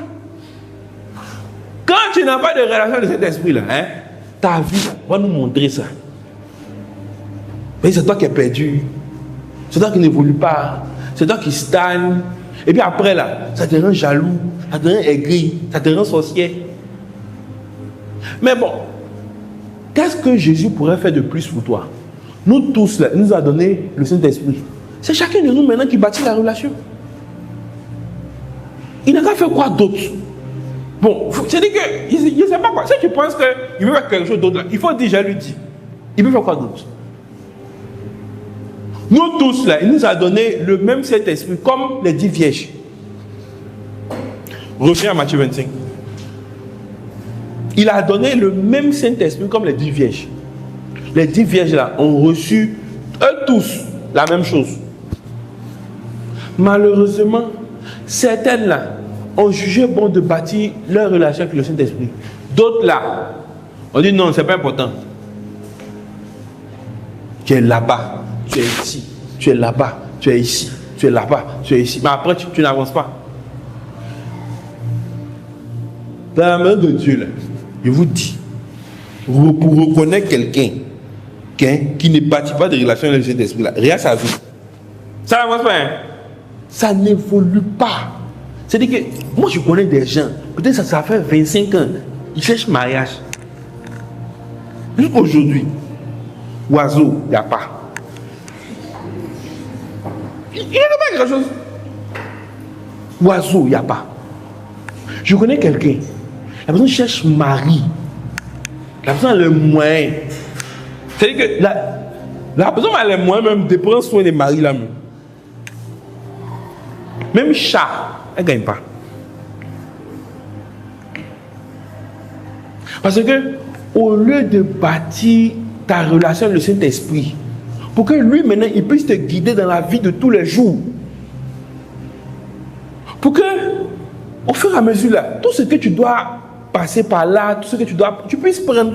Quand tu n'as pas de relation avec cet esprit-là, hein, ta vie va nous montrer ça. Mais c'est toi qui es perdu. C'est toi qui n'évolue pas. C'est toi qui stagne. Et puis après, là, ça te rend jaloux, ça te rend aigri, ça te rend sorcier. Mais bon, qu'est-ce que Jésus pourrait faire de plus pour toi? Nous tous, là, il nous a donné le Saint-Esprit. C'est chacun de nous maintenant qui bâtit la relation. Il n'a qu'à faire quoi d'autre? Bon, c'est-à-dire que, je ne sais pas quoi. Si tu penses qu'il veut faire quelque chose d'autre, là, il faut déjà lui dire. Il veut faire quoi d'autre? Nous tous, là, il nous a donné le même Saint-Esprit, comme les 10 vierges. Reviens à Matthieu 25. Il a donné le même Saint-Esprit comme les 10 vierges. Les 10 vierges, là, ont reçu, eux tous, la même chose. Malheureusement, certaines, là, ont jugé bon de bâtir leur relation avec le Saint-Esprit. D'autres, là, ont dit non, c'est pas important. Tu es là-bas. Tu es ici, tu es là-bas, tu es ici, tu es là-bas, tu es ici. Mais après, tu n'avances pas. Dans la main de Dieu, là, je vous dis, pour reconnaître quelqu'un qui ne bâtit pas de relation avec le Saint-Esprit, là, rien sa vie. Ça n'avance pas, hein? Ça n'évolue pas. C'est-à-dire que moi, je connais des gens, peut-être ça fait 25 ans, ils cherchent mariage. Jusqu'aujourd'hui, oiseau, il n'y a pas. Il n'y a pas quelque chose. Oiseau, il n'y a pas. Je connais quelqu'un. La personne cherche mari. La personne a le moyen. C'est-à-dire que la personne a les moyens même de prendre soin des maris là même. Même chat, elle ne gagne pas. Parce que au lieu de bâtir ta relation avec le Saint-Esprit, pour que lui maintenant il puisse te guider dans la vie de tous les jours, pour que au fur et à mesure là, tout ce que tu dois passer par là, tout ce que tu puisses prendre,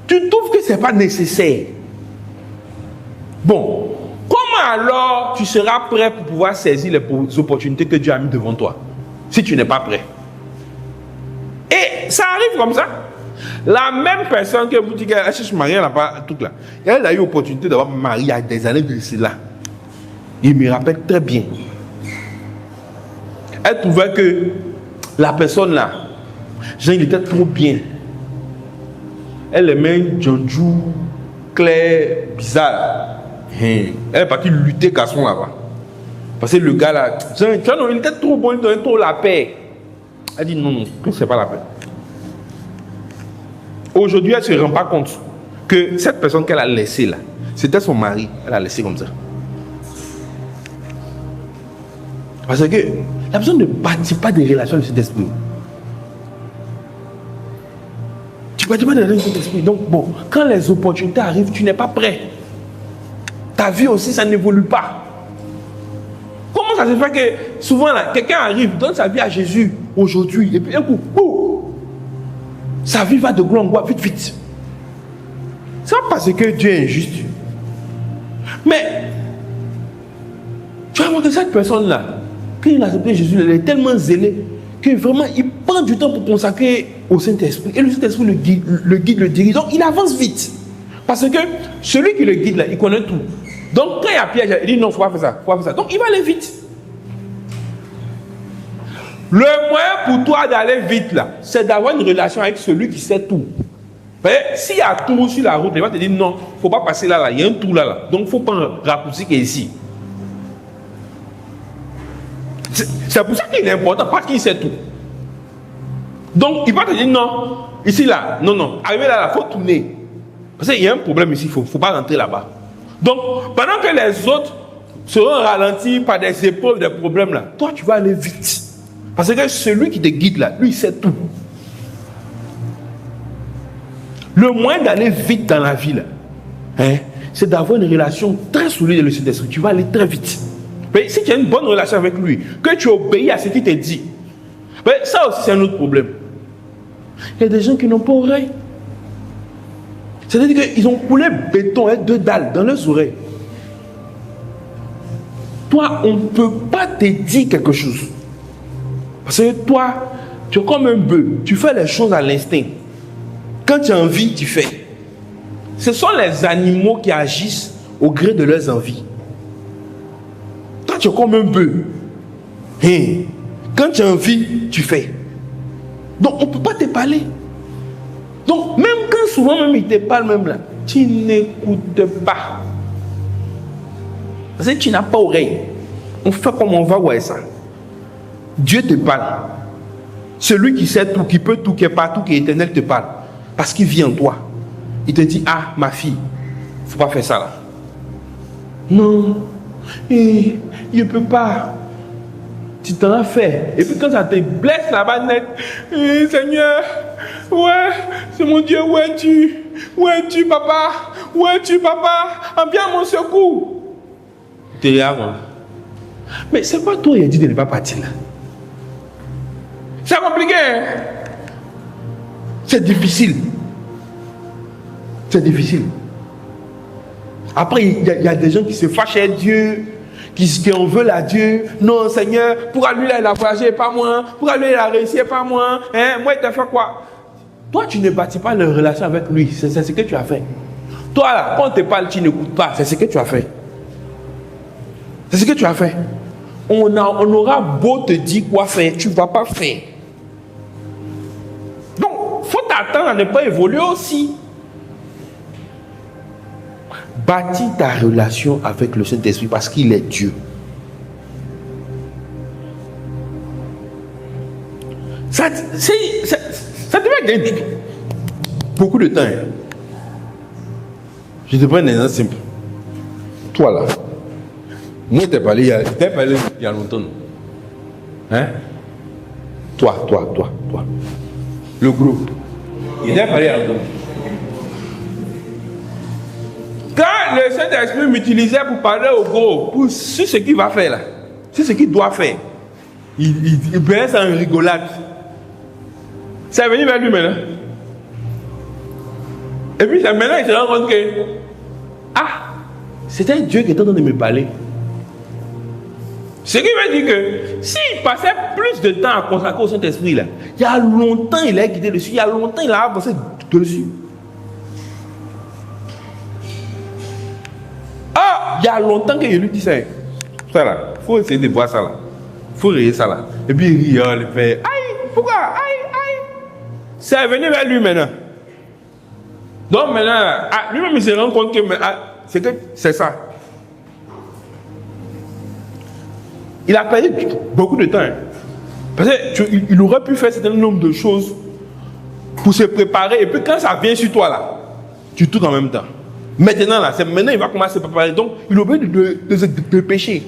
tu trouves que c'est pas nécessaire. Bon, comment alors tu seras prêt pour pouvoir saisir les opportunités que Dieu a mis devant toi si tu n'es pas prêt? Et ça arrive comme ça. La même personne que vous dites qu'elle cherche mariée là-bas, tout là, elle a eu l'opportunité d'avoir marié il y a des années de cela. Il me rappelle très bien. Elle trouvait que la personne là, genre, il était trop bien. Elle aimait Djonjou, clair, bizarre. Elle est partie lutter garçon là-bas. Parce que le gars là, genre, il était trop bon, il donnait trop la paix. Elle dit non, c'est pas la paix. Aujourd'hui, elle ne se rend pas compte que cette personne qu'elle a laissée là, c'était son mari. Elle a laissé comme ça. Parce que la personne ne bâtit pas de relations avec cet esprit. Tu ne bâtis pas de relations avec cet esprit. Donc, bon, quand les opportunités arrivent, tu n'es pas prêt. Ta vie aussi, ça n'évolue pas. Comment ça se fait que souvent, là, quelqu'un arrive, donne sa vie à Jésus aujourd'hui, et puis un coup, sa vie va de gloire en gloire, vite, vite. C'est pas parce que Dieu est injuste. Mais, tu vas voir que cette personne-là, quand il a accepté Jésus, elle est tellement zélée que vraiment, il prend du temps pour consacrer au Saint-Esprit. Et le Saint-Esprit le guide, le dirige. Donc, il avance vite. Parce que celui qui le guide, là, il connaît tout. Donc, quand il y a piège, il dit non, il ne faut pas faire ça, faut pas faire ça. Donc, il va aller vite. Le moyen pour toi d'aller vite, là, c'est d'avoir une relation avec celui qui sait tout. S'il y a tout sur la route, il va te dire non, il ne faut pas passer là, il y a un trou là. Donc, il ne faut pas un raccourci qui est ici. C'est pour ça qu'il est important, parce qu'il sait tout. Donc, il va te dire non, ici là, non, arrivé là, il faut tourner. Parce qu'il y a un problème ici, il ne faut pas rentrer là-bas. Donc, pendant que les autres seront ralentis par des épreuves, des problèmes là, toi, tu vas aller vite. Parce que celui qui te guide là, lui, il sait tout. Le moyen d'aller vite dans la vie là, hein, c'est d'avoir une relation très solide avec le Saint-Esprit. Tu vas aller très vite. Mais si tu as une bonne relation avec lui, que tu obéis à ce qu'il te dit, mais ça aussi c'est un autre problème. Il y a des gens qui n'ont pas oreille. C'est-à-dire qu'ils ont coulé béton et 2 dalles dans leurs oreilles. Toi, on ne peut pas te dire quelque chose. Parce que toi, tu es comme un bœuf. Tu fais les choses à l'instinct. Quand tu as envie, tu fais. Ce sont les animaux qui agissent au gré de leurs envies. Toi, tu es comme un bœuf. Quand tu as envie, tu fais. Donc, on ne peut pas te parler. Donc, même quand souvent même il te parle même là, tu n'écoutes pas. Parce que tu n'as pas oreille. On fait comme on va voir ça. Dieu te parle. Celui qui sait tout, qui peut tout, qui est partout, qui est éternel te parle. Parce qu'il vit en toi. Il te dit, ah, ma fille, il ne faut pas faire ça là. Non, je ne peux pas. Tu t'en as fait. Et puis quand ça te blesse là-bas net, Seigneur, ouais, c'est mon Dieu, où es-tu? Où es-tu, papa? Où es-tu, papa? Envoie mon secours. Tu es là, mais c'est pas toi qui as dit de ne pas partir là. C'est compliqué, hein? C'est difficile. C'est difficile. Après, il y a des gens qui se fâchent avec Dieu, qui en veulent à Dieu. Non, Seigneur, pourquoi lui là, il a voyagé, pas moi? Pourquoi lui il a réussi, pas moi? Hein? Moi, il t'a fait quoi? Toi, tu ne bâtis pas leur relation avec lui. C'est ce que tu as fait. Toi, là, quand on te parle, tu n'écoutes pas. C'est ce que tu as fait. C'est ce que tu as fait. On aura beau te dire quoi faire, tu ne vas pas faire. Donc, il faut t'attendre à ne pas évoluer aussi. Bâtis ta relation avec le Saint-Esprit parce qu'il est Dieu. Ça devait être beaucoup de temps. Je te prends un exemple simple. Toi là, moi je t'ai parlé il y a longtemps. Hein? Toi. Le groupe. Il t'a parlé il y a longtemps. Quand le Saint-Esprit m'utilisait pour parler au gros, sur ce qu'il va faire là, sur ce qu'il doit faire, il baisse en rigolade. C'est venu vers lui maintenant. Et puis maintenant il se rend compte que, c'était Dieu qui était en train de me parler. Ce qui veut dire que s'il passait plus de temps à consacrer au Saint-Esprit là, il y a longtemps il a guidé dessus, il y a longtemps il a avancé dessus. Il y a longtemps que je lui dis ça. Ça là, il faut essayer de voir ça là. Il faut rire ça là. Et puis il rit, il fait aïe, pourquoi? Aïe. C'est venu vers lui maintenant. Donc maintenant, lui-même il se rend compte que c'est ça. Il a perdu beaucoup de temps. Parce qu'il aurait pu faire un certain nombre de choses pour se préparer. Et puis quand ça vient sur toi là, tu tournes en même temps. Maintenant, il va commencer à se préparer. Donc, il est obligé de pécher.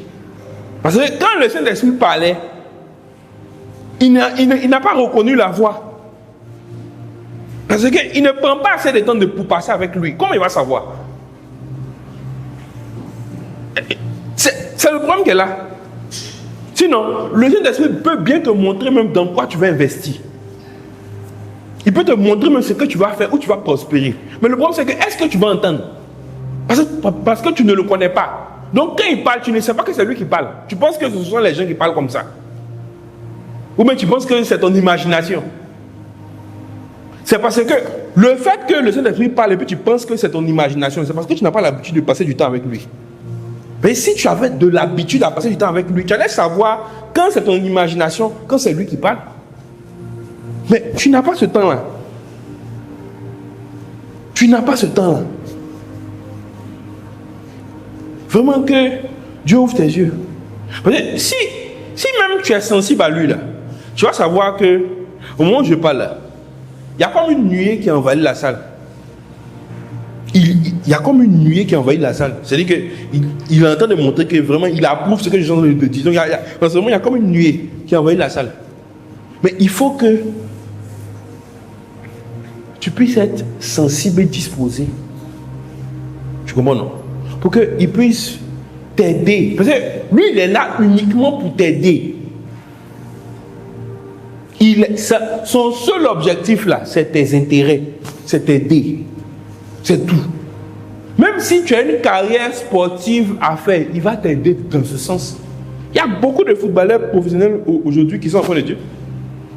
Parce que quand le Saint-Esprit parlait, il n'a pas reconnu la voix. Parce qu'il ne prend pas assez de temps pour passer avec lui. Comment il va savoir? C'est le problème qu'elle a. Sinon, le Saint-Esprit peut bien te montrer même dans quoi tu vas investir. Il peut te montrer même ce que tu vas faire, où tu vas prospérer. Mais le problème, c'est que est-ce que tu vas entendre? Parce que tu ne le connais pas. Donc quand il parle, tu ne sais pas que c'est lui qui parle. Tu penses que ce sont les gens qui parlent comme ça. Ou bien tu penses que c'est ton imagination. C'est parce que le fait que le Saint-Esprit parle et puis tu penses que c'est ton imagination, c'est parce que tu n'as pas l'habitude de passer du temps avec lui. Mais si tu avais de l'habitude à passer du temps avec lui, tu allais savoir quand c'est ton imagination, quand c'est lui qui parle. Mais tu n'as pas ce temps-là. Tu n'as pas ce temps-là. Vraiment que Dieu ouvre tes yeux. Parce que si même tu es sensible à lui là, tu vas savoir que au moment où je parle là, il y a comme une nuée qui envahit la salle. Il y a comme une nuée qui envahit la salle. C'est-à-dire qu'il est en train de montrer que vraiment il approuve ce que les gens disent. Donc il y a comme une nuée qui envahit la salle. Mais il faut que tu puisses être sensible et disposé. Tu comprends, non? Pour qu'il puisse t'aider. Parce que lui, il est là uniquement pour t'aider. Son seul objectif là, c'est tes intérêts, c'est t'aider. C'est tout. Même si tu as une carrière sportive à faire, il va t'aider dans ce sens. Il y a beaucoup de footballeurs professionnels aujourd'hui qui sont en train de dire,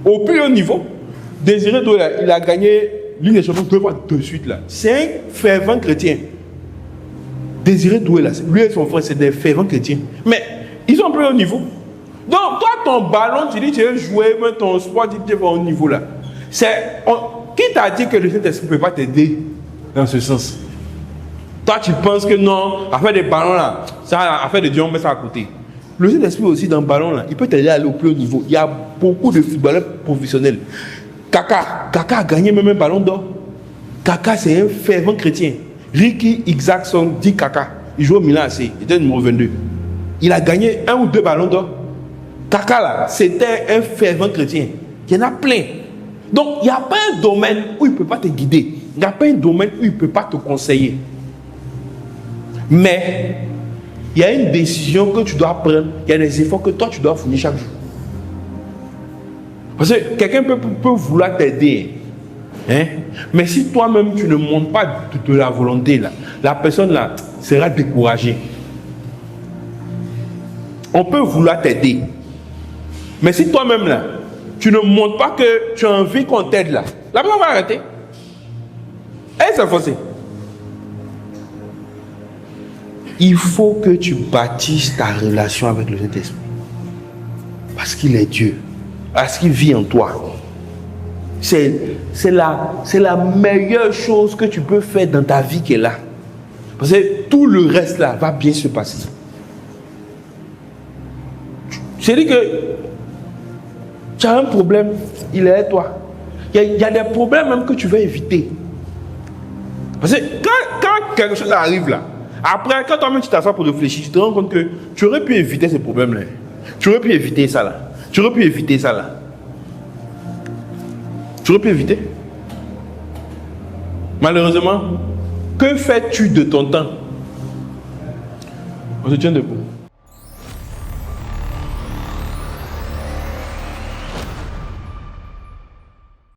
au plus haut niveau, Désiré Doué, il a gagné l'Ligue des Champions 2 fois de suite là. C'est un fervent chrétien. Désiré Doué là, lui et son frère, c'est des fervents chrétiens. Mais ils sont au plus haut niveau. Donc toi, ton ballon, tu dis tu veux jouer, mais ton sport, tu es au haut niveau là. Qui t'a dit que le Saint-Esprit ne peut pas t'aider dans ce sens? Toi, tu penses que non, à faire des ballons là, ça, à faire des Dieu, on met ça à côté. Le Saint-Esprit aussi dans le ballon là, il peut t'aider à aller au plus haut niveau. Il y a beaucoup de footballeurs professionnels. Kaka a gagné même un ballon d'or. Kaka, c'est un fervent chrétien. Ricky Isaacson dit Kaka. Il joue au Milan AC. Il était numéro 22. Il a gagné 1 ou 2 ballons d'or. Kaka là, c'était un fervent chrétien. Il y en a plein. Donc, il n'y a pas un domaine où il ne peut pas te guider. Il n'y a pas un domaine où il ne peut pas te conseiller. Mais, il y a une décision que tu dois prendre. Il y a des efforts que toi, tu dois fournir chaque jour. Parce que quelqu'un peut vouloir t'aider. Hein? Mais si toi-même, tu ne montres pas de la volonté, là, la personne là sera découragée. On peut vouloir t'aider. Mais si toi-même là, tu ne montres pas que tu as envie qu'on t'aide là, la personne va arrêter. Elle s'est forcée. Il faut que tu bâtisses ta relation avec le Saint-Esprit. Parce qu'il est Dieu. Parce qu'il vit en toi. C'est la meilleure chose que tu peux faire dans ta vie qui est là. Parce que tout le reste là va bien se passer. C'est-à-dire que tu as un problème, il est toi. Il y a des problèmes même que tu veux éviter. Parce que quand quelque chose arrive là, après, quand toi-même tu t'assois pour réfléchir, tu te rends compte que tu aurais pu éviter ces problèmes-là. Tu aurais pu éviter ça là. Tu aurais pu éviter ça là. Tu aurais pu éviter. Malheureusement, que fais-tu de ton temps? On se tient debout.